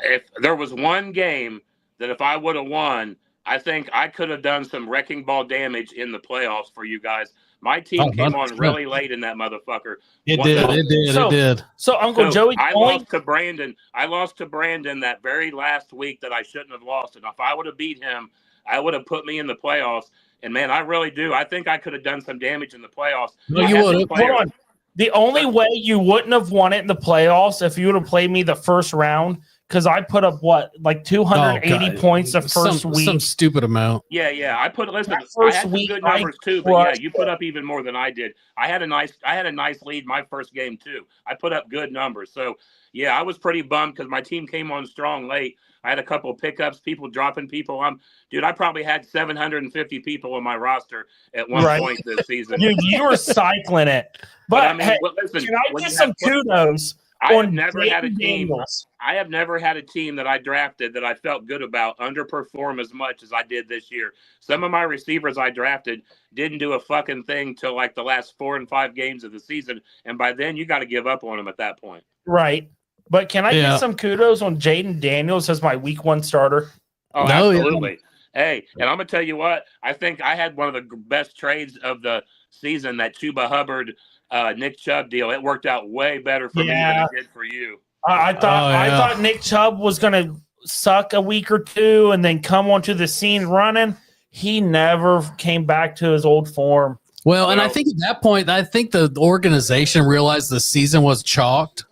If there was one game that if I would have won, I think I could have done some wrecking ball damage in the playoffs for you guys. My team came on really late in that motherfucker. It did. So Uncle Joey, I lost to Brandon. I lost to Brandon that very last week that I shouldn't have lost. And if I would have beat him, I would have put me in the playoffs. And man, I really do. I think I could have done some damage in the playoffs. No, you would have. Hold on. The only way you wouldn't have won it in the playoffs if you would have played me the first round, because I put up like 280 points the first week. Some stupid amount. Yeah. I had some good I numbers too, but yeah, you put up even more than I did. I had a nice lead my first game too. I put up good numbers. So yeah, I was pretty bummed because my team came on strong late. I had a couple of pickups, people dropping people. I probably had 750 people on my roster at one point this season. Dude, you were cycling it. But I mean, hey, listen, can I get some kudos? I have never had a team. I have never had a team that I drafted that I felt good about underperform as much as I did this year. Some of my receivers I drafted didn't do a fucking thing till like the last 4 and 5 games of the season, and by then you got to give up on them at that point. Right. But can I get some kudos on Jaden Daniels as my week 1 starter? Oh, absolutely. Hey, and I'm gonna tell you what. I think I had one of the best trades of the season. That Chuba Hubbard, Nick Chubb deal. It worked out way better for me than it did for you. I thought Nick Chubb was gonna suck a week or two and then come onto the scene running. He never came back to his old form. Well, and I think at that point, I think the organization realized the season was chalked,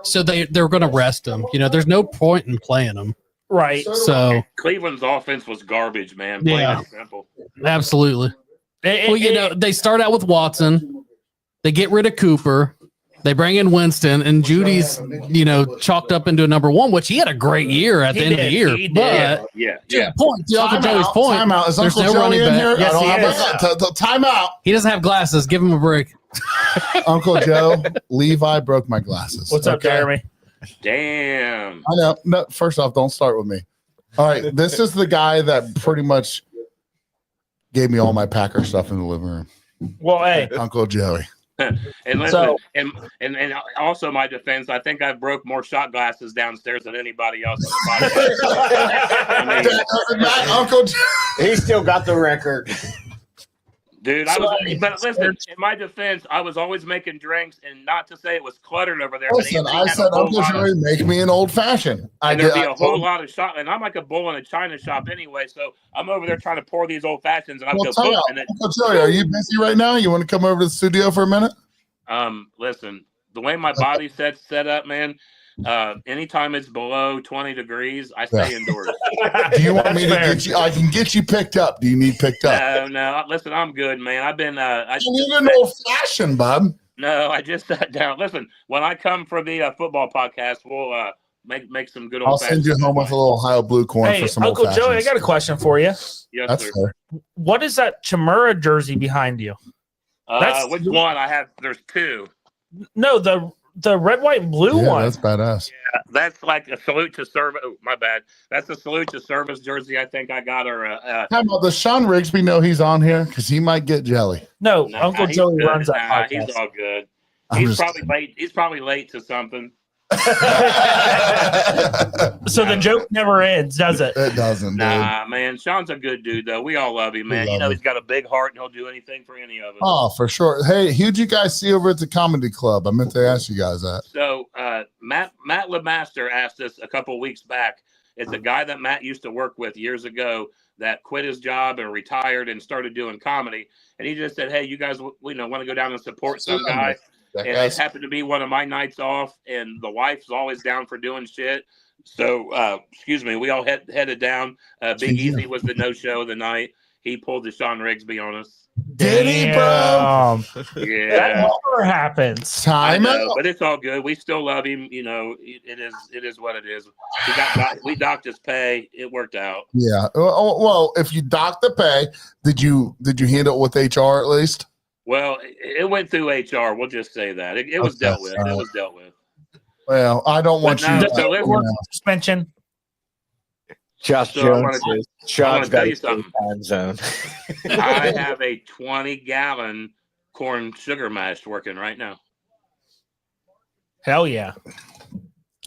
so they were going to rest him. You know, there's no point in playing him. Right. So Cleveland's offense was garbage, man. Plain and simple. Absolutely. They start out with Watson. They get rid of Cooper. They bring in Winston, and Judy's, chalked up into a number 1, which he had a great year at the end of the year. But to Uncle Joey's point, timeout. Is there's Uncle no Joey running in back. here? Yes, I he don't is. have that. Timeout. He doesn't have glasses. Give him a break. Uncle Joe, Levi broke my glasses. What's up, Jeremy? Damn. I know. No, first off, don't start with me. All right, this is the guy that pretty much gave me all my Packer stuff in the living room. Well, hey, Uncle Joey. And listen, and also my defense, I think I broke more shot glasses downstairs than anybody else in the podcast. Not Uncle Joe. He still got the record. Dude, but listen, in my defense, I was always making drinks, and not to say it was cluttered over there. Listen, I said, Uncle Joey, make me an old fashioned. And there'd be a whole lot of shot, and I'm like a bull in a china shop anyway, so I'm over there trying to pour these old fashions, and I'm Uncle Joey, are you busy right now? You want to come over to the studio for a minute? Listen, the way my body's set up, man. Anytime it's below 20 degrees, I stay indoors. Do you want That's me to fair. get you? I can get you picked up. Do you need picked up? No. Listen, I'm good, man. I've been. You need an old fashioned, bud. No, I just sat down. Listen, when I come for the football podcast, we'll make some good old. I'll send you home with a little Ohio blue corn Hey, for some Uncle old Joey, I fashions. got a question for you. Yes, That's sir. fair. What is that Chimera jersey behind you? That's- Which one? I have. There's two. No, the red, white, and blue Yeah, one. that's badass. That's like a salute to service. Oh, my bad. That's a salute to service jersey. I think I got her. How about does Sean Rigsby know he's on here? Because he might get jelly. No, Nah, Uncle he's Joey good. runs that Nah, podcast. he's all good. I'm He's just probably late. He's probably late to something. So the joke never ends, does it? It doesn't, dude. Nah, man. Sean's a good dude, though. We all love him, man. We You love know, him. he's got a big heart and he'll do anything for any of us. Oh, for sure. Hey, who'd you guys see over at the comedy club? I meant to ask you guys that. So Matt LeMaster asked us a couple weeks back. It's a guy that Matt used to work with years ago that quit his job and retired and started doing comedy. And he just said, "Hey, you guys, want to go down and support some guy?" And it happened to be one of my nights off, and the wife's always down for doing shit. So, excuse me, we all headed down. Big Easy was the no-show of the night. He pulled the Sean Rigsby on us. Did he, bro? That Yeah. never happens. I Time know, out. but it's all good. We still love him. You know, it is what it is. We docked his pay. It worked out. Yeah. Well, if you dock the pay, did you handle it with HR at least? Well, it went through HR. We'll just say that it was Okay, dealt with. It alright. was dealt with. Well, I don't want But you. no, to, so it you worked. know. Suspension. Josh So I Jones wanna- says Sean's tell got you his own something. time zone. I have a 20-gallon corn sugar mash working right now. Hell yeah.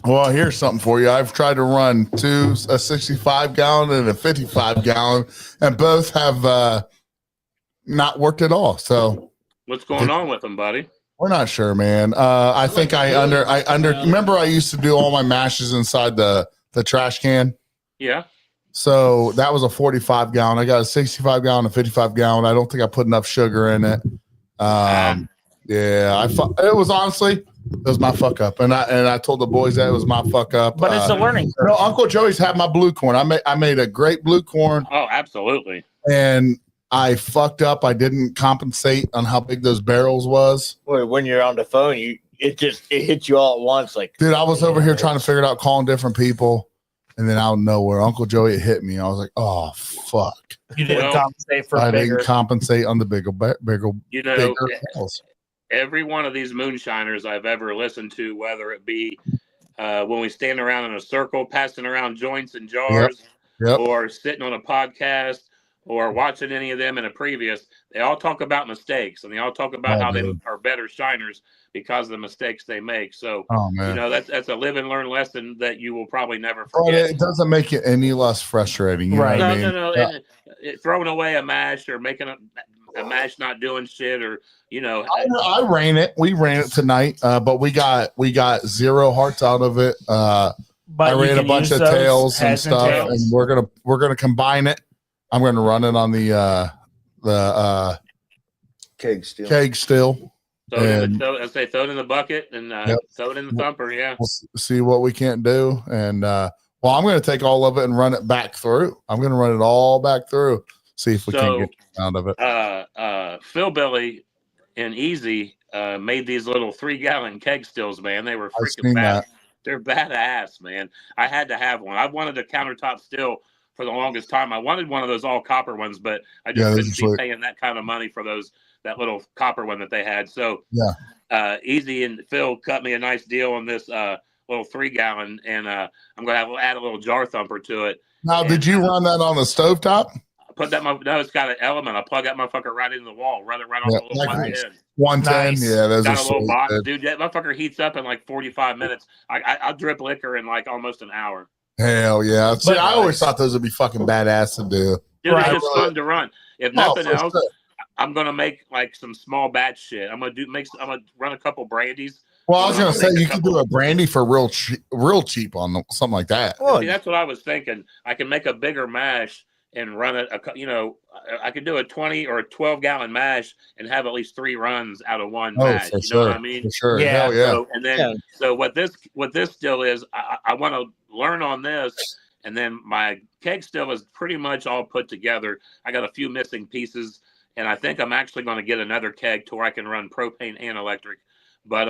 Well, here's something for you. I've tried to run a 65 gallon and a 55 gallon, and both have not worked at all. So What's going on with them, buddy? we're not sure, man. I think I remember I used to do all my mashes inside the trash can. Yeah. So that was a 45 gallon. I got a 65 gallon, a 55 gallon. I don't think I put enough sugar in it. Yeah, it was honestly, it was my fuck up, and I told the boys that it was my fuck up. But it's a learning curve. No, Uncle Joey's had my blue corn. I made a great blue corn, Oh, absolutely. and I fucked up. I didn't compensate on how big those barrels was. When you're on the phone, it hits you all at once. Like, Dude, I was over here trying to figure it out, calling different people, and then out of nowhere, Uncle Joey hit me. I was like, oh fuck! You didn't Well, compensate for I bigger. didn't compensate on the bigger You know, barrels. every one of these moonshiners I've ever listened to, whether it be when we stand around in a circle passing around joints and jars, Yep. or sitting on a podcast, or watching any of them in a previous, they all talk about mistakes, and they all talk about Oh, how they dude. are better shiners because of the mistakes they make. So, Oh man. you know, that's a live and learn lesson that you will probably never But forget. it doesn't make it any less frustrating. You Right. know No, what I mean? no, no. Yeah. And throwing away a mash or making a mash not doing shit, or you know, I ran it. We ran it tonight, but we got 0 hearts out of it. But I you ran a can bunch use of those tails and heads stuff, tails. and we're gonna combine it. I'm gonna run it on the keg still. keg still. throw it in and- the, I say throw it in the bucket and Yep. throw it in the thumper. Yeah. We'll see what we can't do. And well, I'm gonna take all of it and run it back through. I'm gonna run it all back through. See if we So- can get out of it. Phil Billy and Easy made these little 3-gallon keg stills, man. They were I've freaking seen bad. that. They're badass, man. I had to have one. I wanted a countertop still for the longest time. I wanted one of those all copper ones, but I just Yeah, those couldn't are be sweet. paying that kind of money for that little copper one that they had. So Yeah. Easy and Phil cut me a nice deal on this little 3-gallon, and I'm gonna add a little jar thumper to it. Now, did you run that on the stovetop? I put that. No, it's got an element. I plug that motherfucker right into the wall, run it right on Yeah, the little like- 110. 110. Nice. Yeah, those are Got a little sweet. box, Dude. dude. That motherfucker heats up in like 45 minutes. I'll drip liquor in like almost an hour. Hell yeah! See, But- I always thought those would be fucking badass to do. Dude, Right. it's just fun to run. If Oh, nothing for else, sure. I'm gonna make like some small batch shit. I'm gonna run a couple brandies. Well, I was gonna say Make a you could do couple- a brandy for real cheap on something like that. Well, See, that's what I was thinking. I can make a bigger mash and run it. I could do a 20 or a 12-gallon mash and have at least 3 runs out of one mash. for You sure. know what I mean? For sure. Yeah. Hell yeah. So, and then, so what this still is, I want to learn on this, and then my keg still is pretty much all put together. I got a few missing pieces, and I think I'm actually going to get another keg to where I can run propane and electric. But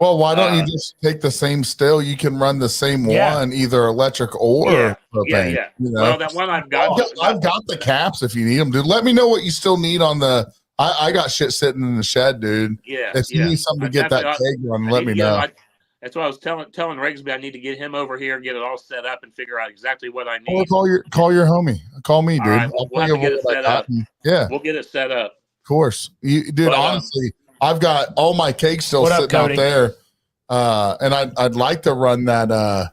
Well, why don't you just take the same still? You can run the same Yeah. one, either electric or propane. yeah. You know? Well, that one I've got. I've got the caps if you need them, dude. Let me know what you still need on the. I got shit sitting in the shed, dude. Yeah. If you need something to get that keg run, let me know. That's what I was telling Rigsby. I need to get him over here, get it all set up, and figure out exactly what I need. Or call your homie. Call me, dude. All right, we'll have to get it set up. Yeah, We'll get it set up. of course. Dude, But, honestly, I've got all my cakes still What up, sitting out Cody? there. And I'd like to run that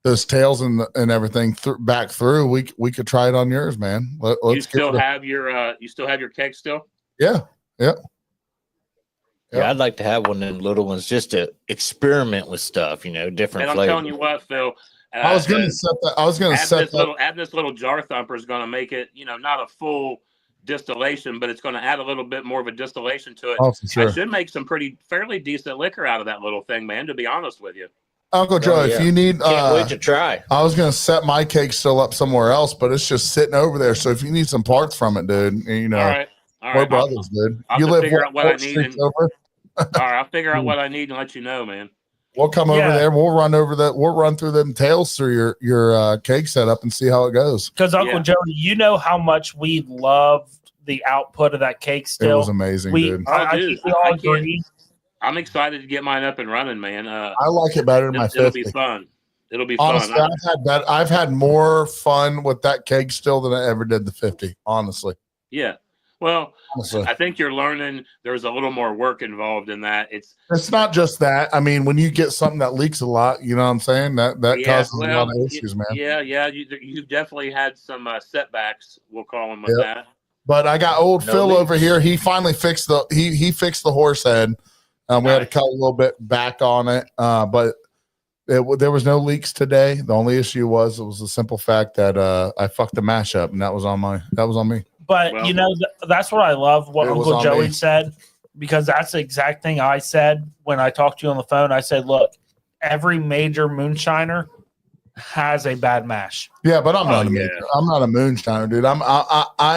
those tails and everything back through. We could try it on yours, man. You Let's still have your keg still? Yeah. Yeah, I'd like to have one of them little ones just to experiment with stuff, different And I'm flavors. telling you what, Phil. I was going to set that. I was going to set that. Add this little jar thumper is going to make it, not a full distillation, but it's going to add a little bit more of a distillation to it. Oh, for sure. I should make some fairly decent liquor out of that little thing, man. To be honest with you. Uncle Joe, yeah. if you need, Can't wait to try. I was going to set my cake still up somewhere else, but it's just sitting over there. So if you need some parts from it, dude, All right. we're brothers, dude. I'll You have to live figure out what I Fort need Street's and- over. All right, I'll figure out what I need and let you know, man. We'll come over Yeah. there. We'll run over that. We'll run through them tails through your cake setup and see how it goes. Because Uncle Yeah. Joey, you know how much we love the output of that cake It still. was amazing, we, dude. I dude, think we all I can't- agree. I'm excited to get mine up and running, man. I like it better than my It'll be 50. fun. It'll be Honestly, fun. I've had more fun with that cake still than I ever did the 50. Honestly, Yeah. Well, honestly. I think you're learning. There's a little more work involved in that. It's Not just that. I mean, when you get something that leaks a lot, you know what I'm saying? That causes a lot of issues, man. Yeah. You've definitely had some setbacks. We'll call them with Yep. that. But I got old No Phil leaks. over here. He finally fixed he fixed the horse head. We had to Nice. cut a little bit back on it, but there was no leaks today. The only issue was the simple fact that I fucked the mash up, and that was on me. But Well- that's what I love. What It was Uncle on Joey me. said, because that's the exact thing I said when I talked to you on the phone. I said, "Look, every major moonshiner has a bad mash." Yeah, but I'm not Oh, a yeah. I'm not a moonshiner, dude. I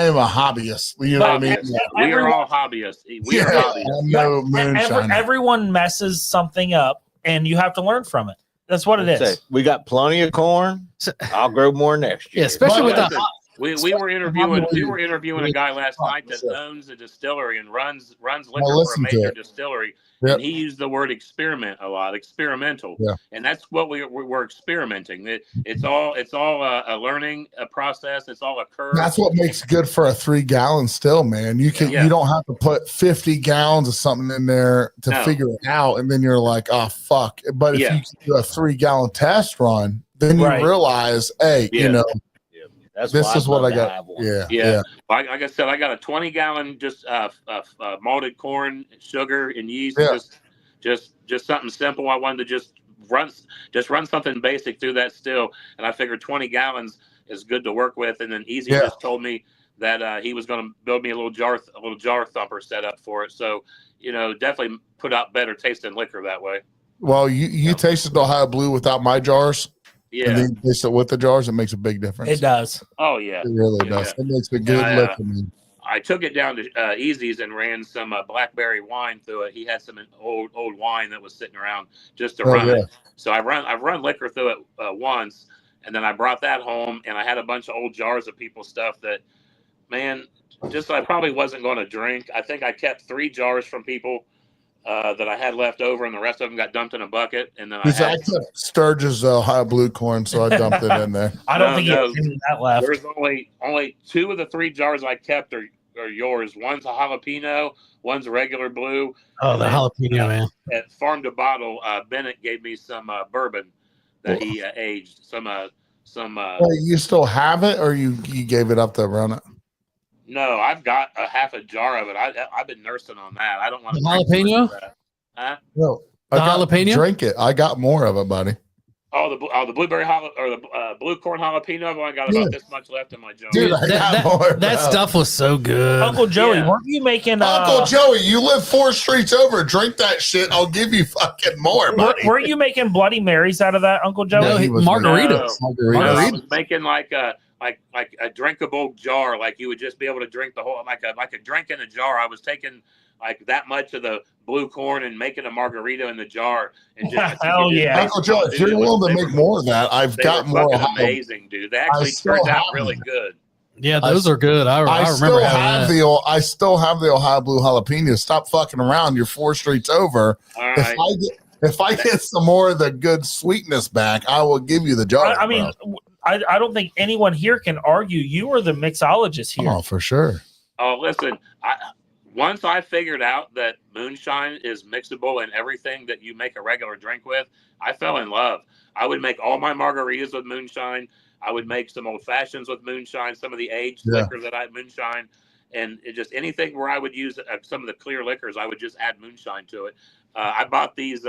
am a hobbyist. You know what I mean? Hobbyists. We are all hobbyists. We are Yeah, hobbyists. I'm no moonshiner. Everyone messes something up, and you have to learn from it. That's what it Let's is. say, we got plenty of corn. I'll grow more next year. Yeah, especially with Well, the listen, we were interviewing a guy last night that owns a distillery and runs liquor for a listen to major it. distillery, Yep. and he used the word experiment a lot, experimental. Yeah. And that's what we're experimenting. It's all a learning process. It's all a curve. That's what makes good for a 3-gallon still, man. You don't have to put 50 gallons of something in there to No. figure it out, and then you're like, oh fuck. But if Yeah. you do a 3-gallon test run, then you Right. realize, hey, Yeah. That's this why is I'd what love I to got. have one. Yeah, Yeah. Like I said, I got a 20-gallon just malted corn, sugar, and yeast. Yeah. Just something simple. I wanted to just run something basic through that still, and I figured 20 gallons is good to work with. And then Easy Yeah. just told me that he was going to build me a little jar thumper set up for it. So definitely put out better tasting liquor that way. Well, you tasted the Ohio Blue without my jars, Yeah. and then you taste it with the jars. It makes a big difference. It does. Oh yeah. It really Yeah. does. It makes a good Yeah, liquor, man. I took it down to Easy's and ran some blackberry wine through it. He had some old wine that was sitting around just to Oh, run yeah. it. So I've run liquor through it once, and then I brought that home, and I had a bunch of old jars of people's stuff that, man, just I probably wasn't going to drink. I think I kept 3 jars from people that I had left over, and the rest of them got dumped in a bucket. And then I Because I had, kept Sturgis Ohio Blue corn, so I dumped it in there. I don't No, think no. you have any of that left. there's only 2 of the 3 jars I kept are yours. One's a jalapeno, one's a regular blue. Oh, the jalapeno, man. At Farm to Bottle, Bennett gave me some bourbon that he aged. Wait, you still have it, or you gave it up to run it? No, I've got a half a jar of it. I've been nursing on that. I don't want to. The jalapeno? Huh? No, The jalapeno? Drink it. I got more of it, buddy. the blueberry or the blue corn jalapeno. I've only got about this much left in my jar. Dude, I got more, that bro. stuff was so good. Uncle Joey, Yeah. weren't you making Uncle Joey, you live 4 streets over. Drink that shit. I'll give you fucking more, buddy. Were you making Bloody Marys out of that, Uncle Joey? No, he was margaritas. No, I Margaritas. was making like a drinkable jar, like you would just be able to drink the whole, like a drink in a jar. I was taking like that much of the blue corn and making a margarita in the jar, and just Hell yeah. Uncle Joey, if you're willing to make more of that, I've They got were more. fucking Ohio. amazing, dude. They actually still turned out have really them. good. Yeah, those are good. I I remember still having have that. I still have the Ohio Blue Jalapeno. Stop fucking around. You're 4 streets over. All right. If I get some more of the good sweetness back, I will give you the jar. I mean, I don't think anyone here can argue. You are the mixologist here. oh, for sure. Oh, listen, once I figured out that moonshine is mixable in everything that you make a regular drink with, I fell in love. I would make all my margaritas with moonshine. I would make some old fashions with moonshine, some of the aged liquor that I had moonshine, and just anything where I would use some of the clear liquors, I would just add moonshine to it. I bought these.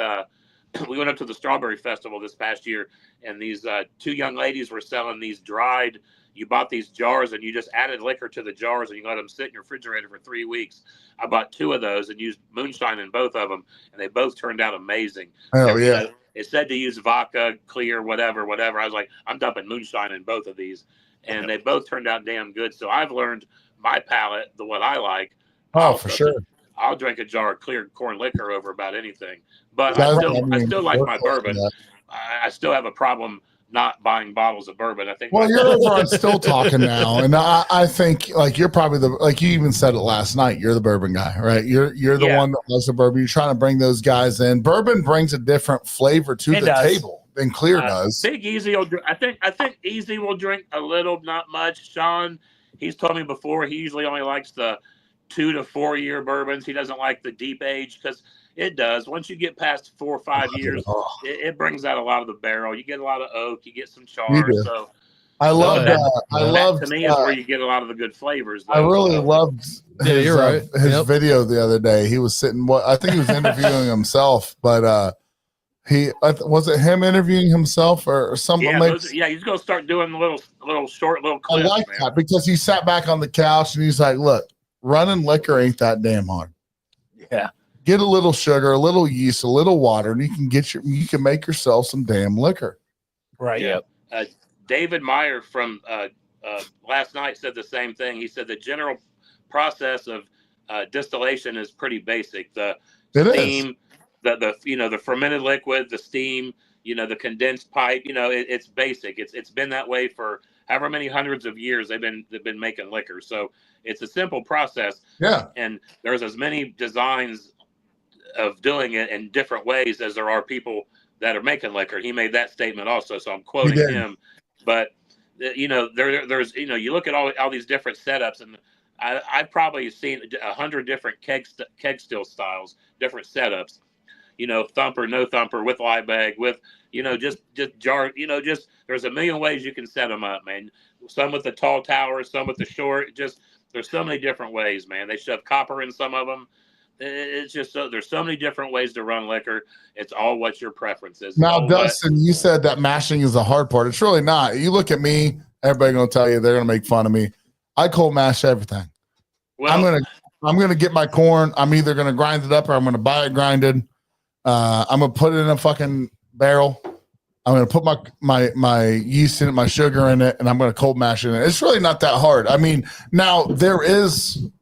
We went up to the Strawberry Festival this past year, and these 2 young ladies were selling these dried. You bought these jars and you just added liquor to the jars and you let them sit in your refrigerator for 3 weeks. I bought 2 of those and used moonshine in both of them, and they both turned out amazing. Hell yeah. It said to use vodka, clear, whatever. I was like, I'm dumping moonshine in both of these, and they both turned out damn good. So I've learned my palate, what I like. Oh, for sure. I'll drink a jar of clear corn liquor over about anything. But Yeah, I still like my we're close to bourbon. that. I still have a problem not buying bottles of bourbon. I think. Well, you're over on Still Talking now, and I think like you're probably like you even said it last night. You're the bourbon guy, right? You're the one that loves the bourbon. You're trying to bring those guys in. Bourbon brings a different flavor to It the does. table than clear does. Big Easy will. I think Easy will drink a little, not much. Sean, he's told me before he usually only likes the 2 to 4 year bourbons. He doesn't like the deep age because it does. Once you get past 4 or 5 years, it brings out a lot of the barrel. You get a lot of oak. You get some You char. do. So I love that- that. I that love. to me is where you get a lot of the good flavors. I though. really So, loved Yeah, his, you're right. his Yep. video the other day. He was sitting. I think he was interviewing himself, but was it him interviewing himself or something? Yeah, he's gonna start doing short I clips. like man. that because he sat back on the couch and he's like, "Look, running liquor ain't that damn hard. Yeah. Get a little sugar, a little yeast, a little water, and you can make yourself some damn liquor." Right. Yeah. David Meyer from last night said the same thing. He said the general process of distillation is pretty basic. The It is. steam, the fermented liquid, the steam, the condensed pipe. It's basic. It's been that way for however many hundreds of years they've been making liquor. So it's a simple process. Yeah. And there's as many designs of doing it in different ways as there are people that are making liquor. He made that statement also, so I'm quoting did. him. But there's you look at all these different setups, and I've probably seen 100 different keg still styles, different setups. Thumper, no thumper, with live bag, with just jar. There's a million ways you can set them up, man. Some with the tall tower, some with the short. Just there's so many different ways, man. They shove copper in some of them. It's just there's so many different ways to run liquor. It's all what your preference is. Now, So, Dustin, you said that mashing is the hard part. It's really not. You look at me, everybody gonna tell you they're gonna make fun of me. I cold mash everything. well, I'm gonna get my corn. I'm either gonna grind it up or I'm gonna buy it grinded. I'm gonna put it in a fucking barrel. I'm gonna put my yeast in it, my sugar in it, and I'm gonna cold mash it in it. It's really not that hard. I mean, now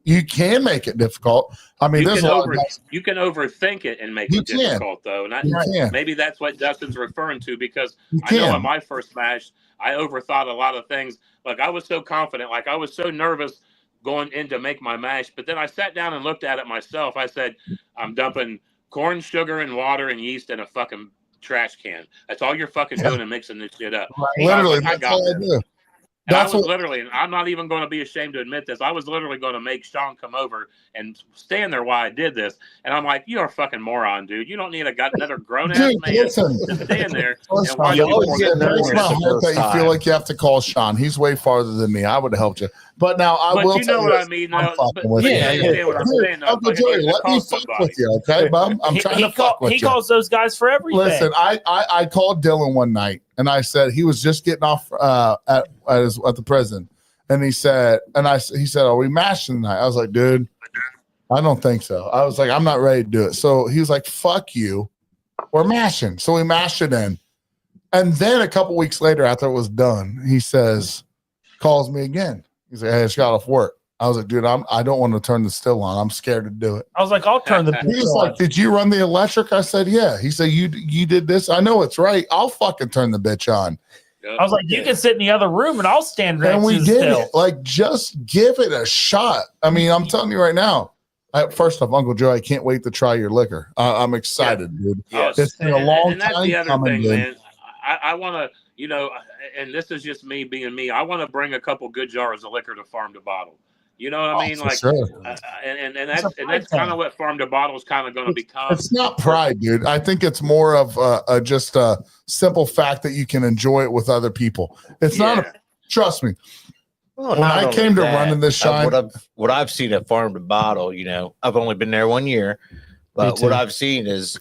you can make it difficult. I mean, there's a lot of guys. you can overthink it and make You it can. difficult, though. And You can. maybe that's what Dustin's referring to, because You I know can. on my first mash, I overthought a lot of things. Like I was so confident, like I was so nervous going in to make my mash. But then I sat down and looked at it myself. I said, I'm dumping corn, sugar, and water and yeast in a fucking trash can. That's all you're fucking doing and mixing this shit up. Literally, I that's got all I this. do. And I That's was what. literally, and I'm not even going to be ashamed to admit this. I was literally going to make Sean come over and stand there while I did this. And I'm like, you're a fucking moron, dude. You don't need another grown ass Dude, man listen. to stand there Listen, and watch you you always pour get this it breaks nervous my the heart that first you feel time. like you have to call Sean. He's way farther than me. I would have helped you. But now I But will you tell know you what this. I mean. I'm No, fucking but with you you. understand what I'm Dude, saying. Though. Uncle Like, if I Joey, had to let me call fuck somebody. with you, okay, bub? I'm trying to fuck with He you. calls those guys for everything. Listen, I called Dylan one night and I said he was just getting off at the prison, and he said, "Are we mashing tonight?" I was like, "Dude, I don't think so." I was like, "I'm not ready to do it." So he was like, "Fuck you, we're mashing." So we mashed it in, and then a couple weeks later, after it was done, he calls me again. He's like, "Hey, I just got off work." I was like, "Dude, I don't want to turn the still on. I'm scared to do it." I was like, I'll turn the He bitch was on. like, "Did you run the electric?" I said, "Yeah." He said, "You did this. I know it's right. I'll fucking turn the bitch on." I was like, you can sit in the other room and I'll stand next And to we the did still. it. Like, just give it a shot. I mean, I'm telling you right now. First off, Uncle Joe, I can't wait to try your liquor. I'm excited, dude. Yes. It's been a long and that's time the other coming, thing, dude. man. I want to, and this is just me being me. I want to bring a couple good jars of liquor to Farm to Bottle. You know what I mean? For Like, sure. and It's a that's pride kind of thing. what Farm to Bottle is kind of going to become. It's not pride, dude. I think it's more of just a simple fact that you can enjoy it with other people. It's not. Trust me. Well, When not I only came to that, running this shine, what I've seen at Farm to Bottle, I've only been there 1 year, but too. what I've seen is,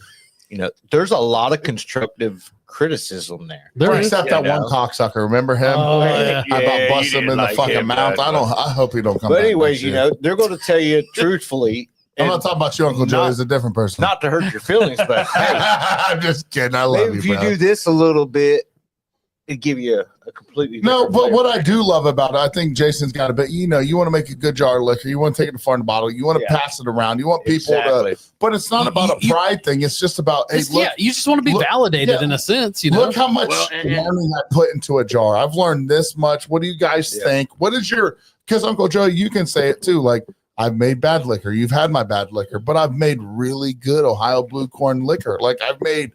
there's a lot of constructive criticism there. There is. except that one cocksucker. Remember him? Oh, I yeah. about Yeah, bust you him in didn't the like fucking him, mouth. but- I hope he don't come But back. anyways, next year. they're going to tell you truthfully, I'm and not talking about you, Uncle Joe. not- He's a different person. not to hurt your feelings, but hey, I'm just kidding. I love maybe you, if you bro. do this a little bit, it'd give you a completely No, different but flavor. what I do love about it, I think Jason's got a bit. You want to make a good jar of liquor. You want to take it to Farm to Bottle. You want to Yeah. pass it around. You want people Exactly. to. But it's not about a pride thing. It's just about hey, look, You just want to be look- validated yeah. in a sense, look how much Well, and- learning I put into a jar. I've learned this much. What do you guys Yeah. think? What is your? Because Uncle Joe, you can say it too. Like I've made bad liquor. You've had my bad liquor, but I've made really good Ohio Blue Corn liquor. Like I've made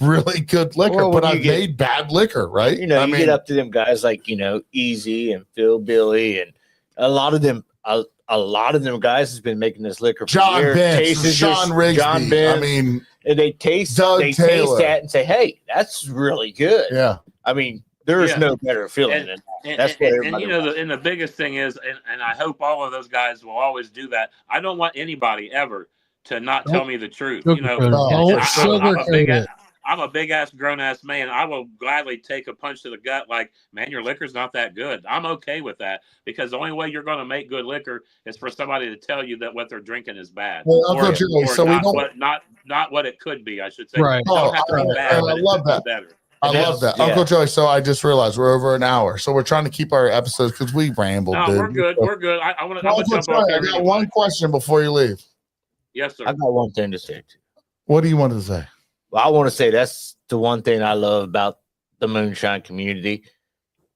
really good liquor, Well, but when you I've get- made bad liquor, right? You get up to them guys like Easy and Phil Billy, and a lot of them guys has been making this liquor for John years. Bench, Tastes Sean just- Rigsby. John Bench, I mean, and they taste Doug taste Taylor. that and say, "Hey, that's really good." yeah. I mean, there is Yeah. no better feeling And- than that. And, That's what and everybody wants. the biggest thing is, and I hope all of those guys will always do that. I don't want anybody ever to not tell me the truth. Don't sugarcoat it. I'm a big ass grown ass man. I will gladly take a punch to the gut. Like, man, your liquor's not that good. I'm okay with that because the only way you're going to make good liquor is for somebody to tell you that what they're drinking is bad. Well, Uncle Joe, so we not don't. what not what it could be. I should say. Right. It don't have to Oh, be bad. I but it love could be that. better. I And love that, that's- yeah. Uncle Joey. So I just realized we're over an hour, so we're trying to keep our episodes because we rambled. No, dude. we're good. We're good. I want to Uncle jump Joey, off I here. got anyway. one question before you leave. Yes, sir. I got one thing to say. What do you want to say? Well, I want to say that's the one thing I love about the moonshine community.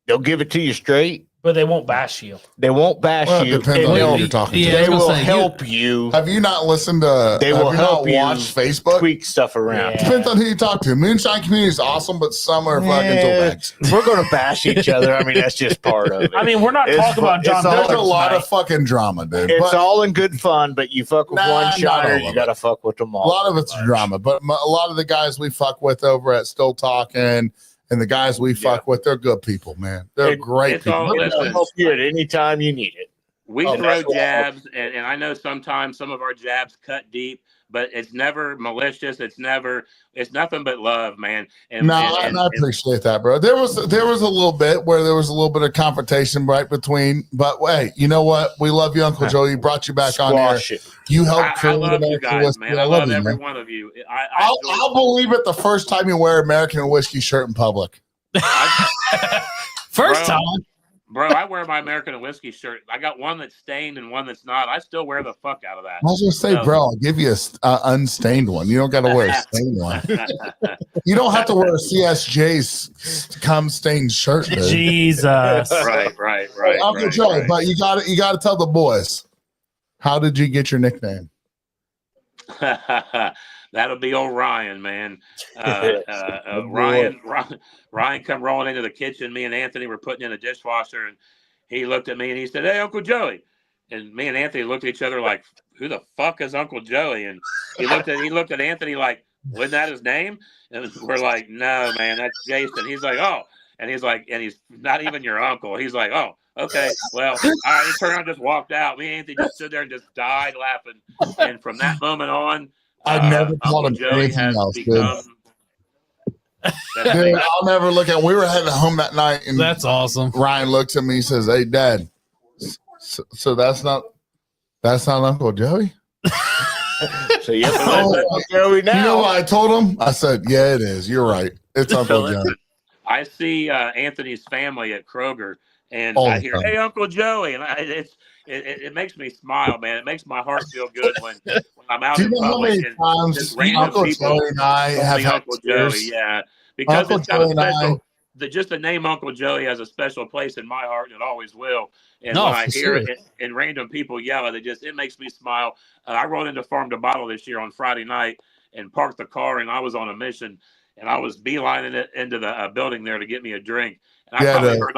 They'll give it to you straight. But they won't bash you. They won't bash Well, it you. depends and on who they'll- you're talking yeah, to. I was they gonna will say, help you Have you not listened to? They have will you help not you watched Facebook? tweak stuff around. Yeah. Depends on who you talk to. Moonshine community is awesome, but some are fucking Yeah. toolbags. We're going to bash each other. I mean, that's just part of it. I mean, we're not It's talking fu- about John it's all- There's a Douglas lot tonight. of fucking drama, dude. it's But all in good fun, but you fuck with Nah, one not shiner, all you of got to fuck with them all. a lot of it's drama. But a lot of the guys we fuck with over at Still Talking and the guys we fuck with, they're good people, man. They're It- great it's people. all- We're going to listen. help you at any time you need it. We Oh, throw that's what I- jabs, and I know sometimes some of our jabs cut deep, but it's never malicious. It's nothing but love, man. And, I appreciate that, bro. There was a little bit where there was a little bit of confrontation right between, but hey, you know what? We love you, Uncle Joe. He brought you back on here. Squash it. You I helped create love you American guys, whiskey. man. I love you, every man. one of you. I'll believe it the first time you wear American whiskey shirt in public. First Bro. time. Bro, I wear my American whiskey shirt. I got one that's stained and one that's not. I still wear the fuck out of I was gonna say, No. bro, I'll give you a unstained one. You don't got to wear a stained one. that. You don't have to wear a CSJ's cum stained shirt, dude. Jesus. right. Hey, Uncle Joe, but you got to tell the boys. How did you get your nickname? that'll be old Ryan, man. Ryan come rolling into the kitchen. Me and Anthony were putting in a dishwasher, and he looked at me and he said, "Hey, Uncle Joey." And me and Anthony looked at each other like, "Who the fuck is Uncle Joey?" And he looked at Anthony like, "Wasn't that his name?" And we're like, "No, man, that's Jason." He's like, "Oh," and he's like, "And he's not even your uncle." He's like, "Oh, okay, well," all right. He turned around, and just walked out. Me and Anthony just stood there and just died laughing. And from that moment on, I never Uncle called him Joey anything has else, dude. become. Dude, I'll never look at. We were heading home that night, and That's awesome. Ryan looks at me. He says, "Hey, Dad, so that's not Uncle Joey." So you have to Oh, let Uncle Joey now. You know what I told him? I said, "Yeah, it is. You're right. It's Uncle So Joey." I see Anthony's family at Kroger, and All I the hear, time. "Hey, Uncle Joey," and it makes me smile, man. It makes my heart feel good when I'm out Do you in know how public many and times just random Uncle people Joey and I call have me had Uncle tears? Joey. Yeah, because Uncle it's got a Joey and I- special. Just the name Uncle Joey has a special place in my heart, and it always will. And No, when I for hear sure. it and random people yell it, it makes me smile. I rode into Farm to Bottle this year on Friday night and parked the car, and I was on a mission, and I was beelining it into the building there to get me a drink. And I Yeah, probably the- heard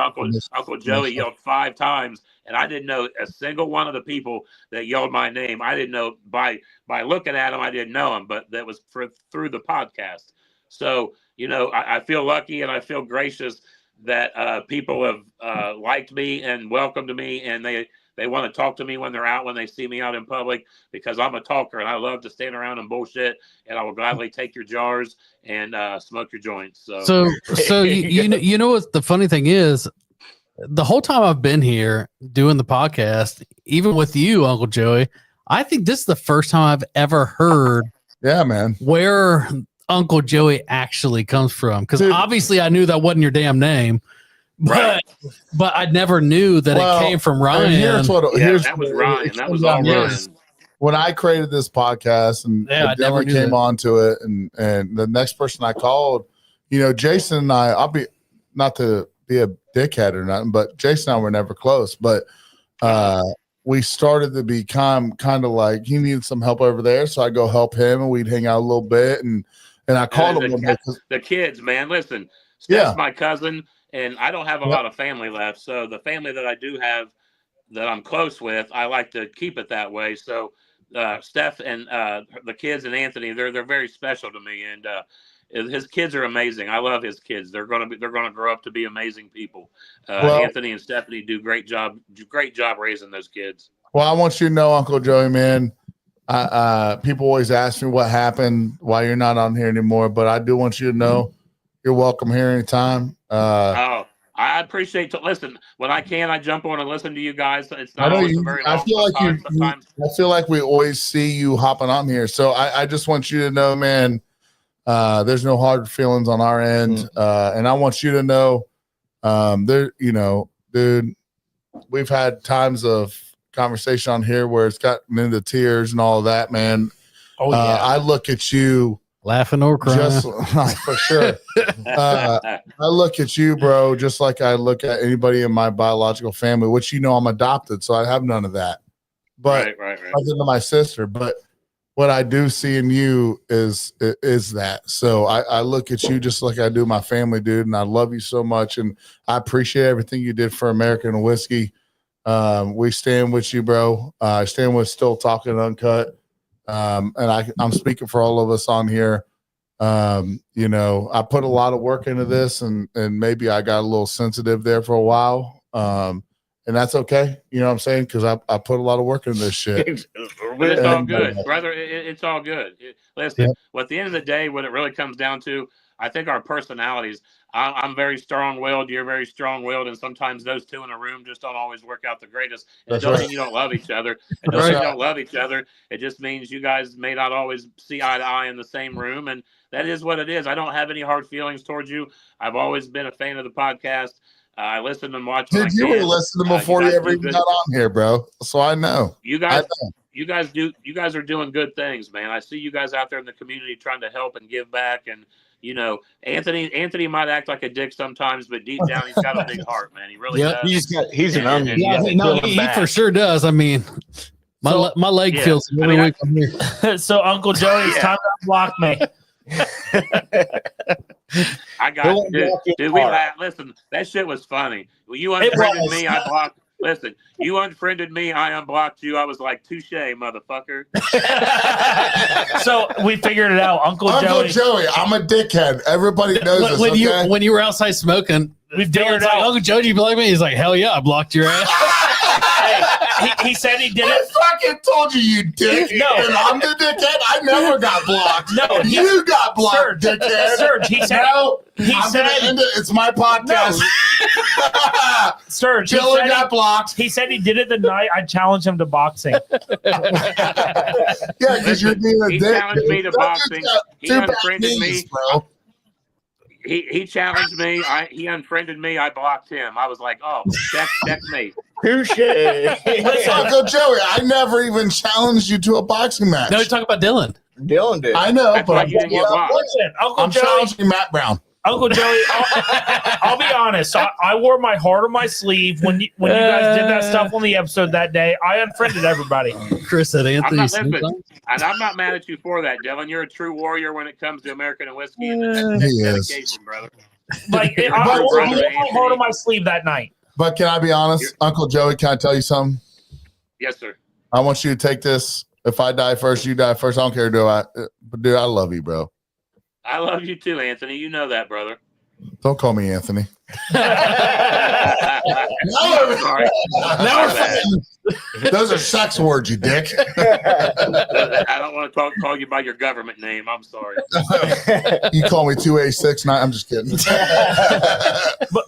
Uncle Joey yelled 5 times, and I didn't know a single one of the people that yelled my name. I didn't know by looking at him, I didn't know him, but that was through the podcast. So, I feel lucky and I feel gracious that people have liked me and welcomed me, and they want to talk to me when they're out, when they see me out in public, because I'm a talker and I love to stand around and bullshit, and I will gladly take your jars and smoke your joints. So you know what the funny thing is, the whole time I've been here doing the podcast, even with you, Uncle Joey, I think this is the first time I've ever heard Yeah, man. where Uncle Joey actually comes from. Because Dude. obviously I knew that wasn't your damn name, but I never knew that Well, it came from And Ryan. here's that was Ryan. it That came was all down Ryan. to- When I created this podcast and Yeah, I never Denver knew came that. onto it, and the next person I called, Jason and I'll be, not to be a dickhead or nothing, but Jason and I were never close. But we started to become kind of like, he needed some help over there, so I go help him, and we'd hang out a little bit, and I called him The kids, man. Listen, Steph's Yeah. my cousin, and I don't have a lot of family left. So the family that I do have that I'm close with, I like to keep it that way. So Steph and the kids and Anthony, they're very special to me, and his kids are amazing. I love his kids. They're gonna grow up to be amazing people. Anthony and Stephanie do great job raising those kids. Well, I want you to know, Uncle Joey, man. People always ask me what happened, why you're not on here anymore, but I do want you to know you're welcome here anytime. I appreciate listen, when I can, I jump on and listen to you guys. It's I not know always you. a very I long feel like time. Sometimes I feel like we always see you hopping on here, so I just want you to know, man. There's no hard feelings on our end, and I want you to know, dude, we've had times of conversation on here where it's gotten into tears and all of that, man. Oh, yeah. I look at you Laughing or crying. just for sure. I look at you, bro, just like I look at anybody in my biological family, which I'm adopted, so I have none of that. But right. other than my sister, but what I do see in you is that. So I look at you just like I do my family, dude, and I love you so much, and I appreciate everything you did for American Whiskey. We stand with you, bro. I stand with Still Talking Uncut. And I'm speaking for all of us on here. I put a lot of work into this, and maybe I got a little sensitive there for a while. And that's okay. You know what I'm saying? Because I put a lot of work into this shit. But it's all And, good, brother. It's all good. Listen, at the end of the day, what it really comes down to, I think our personalities. I'm very strong-willed. You're very strong-willed, and sometimes those two in a room just don't always work out the greatest. And it doesn't mean you don't love each other. It doesn't mean you don't love each other. It just means you guys may not always see eye to eye in the same room, and that is what it is. I don't have any hard feelings towards you. I've always been a fan of the podcast. I listen and watch. Dude, you were listening before you ever even got on here, bro. So I know. You guys are doing good things, man. I see you guys out there in the community trying to help and give back, and Anthony might act like a dick sometimes, but deep down he's got a big heart, man. He really does. He's an onion. Yeah, You gotta no, peel him he back. for sure does. I mean, My leg Yeah. feels I every mean, week I'm here. So Uncle Joey, it's Yeah. time to block me. I got Don't dude. block your Dude, we heart. laughed. Listen, that shit was funny. When you It unfriended was. me, I blocked. Listen, you unfriended me, I unblocked you. I was like, touche, motherfucker. So we figured it out. Uncle Uncle Joey. Joey, I'm a dickhead. Everybody knows this. When Okay? when you were outside smoking, We figured Dylan's it like, out. Uncle Joe, do you block me? He's like, hell yeah, I blocked your ass. He said he did I it. fucking told you, you dick. No. And I'm the dickhead. I never got blocked. No, he- you got blocked, Serge, dickhead. Serge, he said. No, He I'm said. gonna end it. It's my podcast. Serge, he Dylan said, got blocked. he said he did it the night I challenged him to boxing. Yeah, because you're being a He dick. challenged me to dude. boxing. He Two bad unfriended knees, me. bro. He challenged me. He unfriended me. I blocked him. I was like, oh, checkmate. Touche. Uncle Joey, I never even challenged you to a boxing match. No, you're talking about Dylan. Dylan did. I know, That's but why you didn't get blocked. Listen, Uncle I'm Joey. challenging Matt Brown. Uncle Joey, I'll be honest. I wore my heart on my sleeve when you guys did that stuff on the episode that day. I unfriended everybody. Chris said I'm Anthony. not listening. sometimes. And I'm not mad at you for that, Dylan. You're a true warrior when it comes to American and whiskey and He is. dedication, brother. Like I But- wore my heart on my sleeve that night. But can I be honest, Uncle Joey? Can I tell you something? Yes, sir. I want you to take this. If I die first, you die first. I don't care, do I? But dude, I love you, bro. I love you too, Anthony. You know that, brother. Don't call me Anthony. Sorry. Now we're fighting. Those are sex words, you dick. I don't want to call you by your government name. I'm sorry. You call me 2A69. I'm just kidding.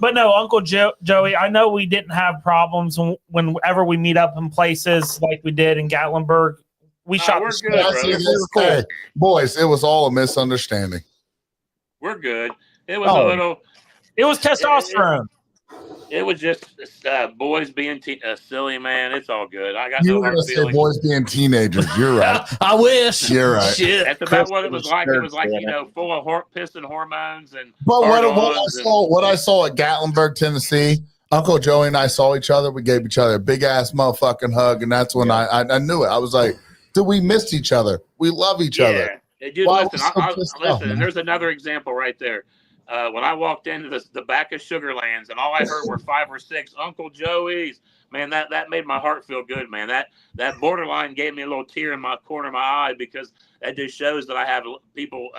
But no, Uncle Joey, I know we didn't have problems whenever we meet up in places like we did in Gatlinburg. We shot we're the good, shit. brother. See, this- hey, boys, it was all a misunderstanding. We're good. It was Oh. a little. It was testosterone. It was just boys being silly, man. It's all good. I got You no were hard going to say feelings. boys being teenagers. You're right. I wish. You're right. Shit. That's about what it was like. It was like, full of piston hormones and. But what hard-ons I saw at Gatlinburg, Tennessee, Uncle Joey and I saw each other. We gave each other a big ass motherfucking hug, and that's when I knew it. I was like, dude, we missed each other. We love each other. Hey, dude, Why listen, are we so pissed off, listen, man? and there's another example right there. When I walked into the back of Sugarlands and all I heard were 5 or 6 Uncle Joey's, man, that made my heart feel good, man. That borderline gave me a little tear in my corner of my eye because that just shows that I have people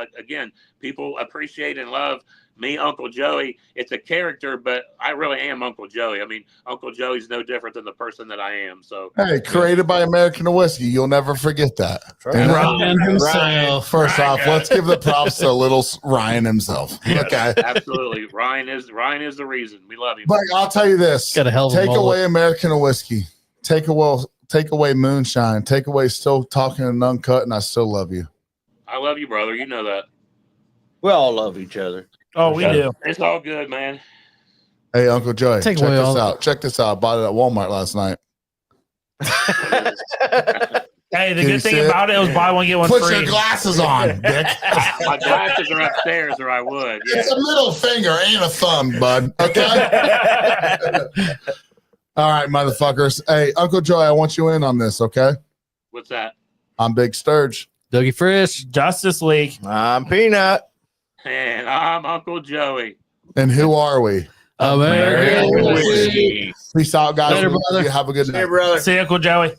appreciate and love me, Uncle Joey. It's a character, but I really am Uncle Joey. I mean, Uncle Joey's no different than the person that I am. So Hey, created by American Whiskey. You'll never forget that. You know? Ryan himself. First off, let's give the props to little Ryan himself. Okay. absolutely, Ryan is the reason we love him. But I'll tell you this. Got a hell of a Take mullet. away American Whiskey. Take away Moonshine. Take away Still Talking and Uncut, and I still love you. I love you, brother. You know that. We all love each other. Oh, we do. It's all good, man. Hey, Uncle Joey, Take check away this all- out. Check this out. I bought it at Walmart last night. Hey, the Can you good see thing it? about it was buy one get one Put free. your glasses on, Dick. My glasses are upstairs, or I would. Yeah. It's a middle finger, ain't a thumb, bud. Okay. All right, motherfuckers. Hey, Uncle Joey, I want you in on this, okay? What's that? I'm Big Sturge. Dougie Frisch. Justice League. I'm Peanut. And I'm Uncle Joey. And who are we? American Whiskey. Peace out, guys. Later, We love brother. you. Have a good night. Hey, brother. See you, Uncle Joey.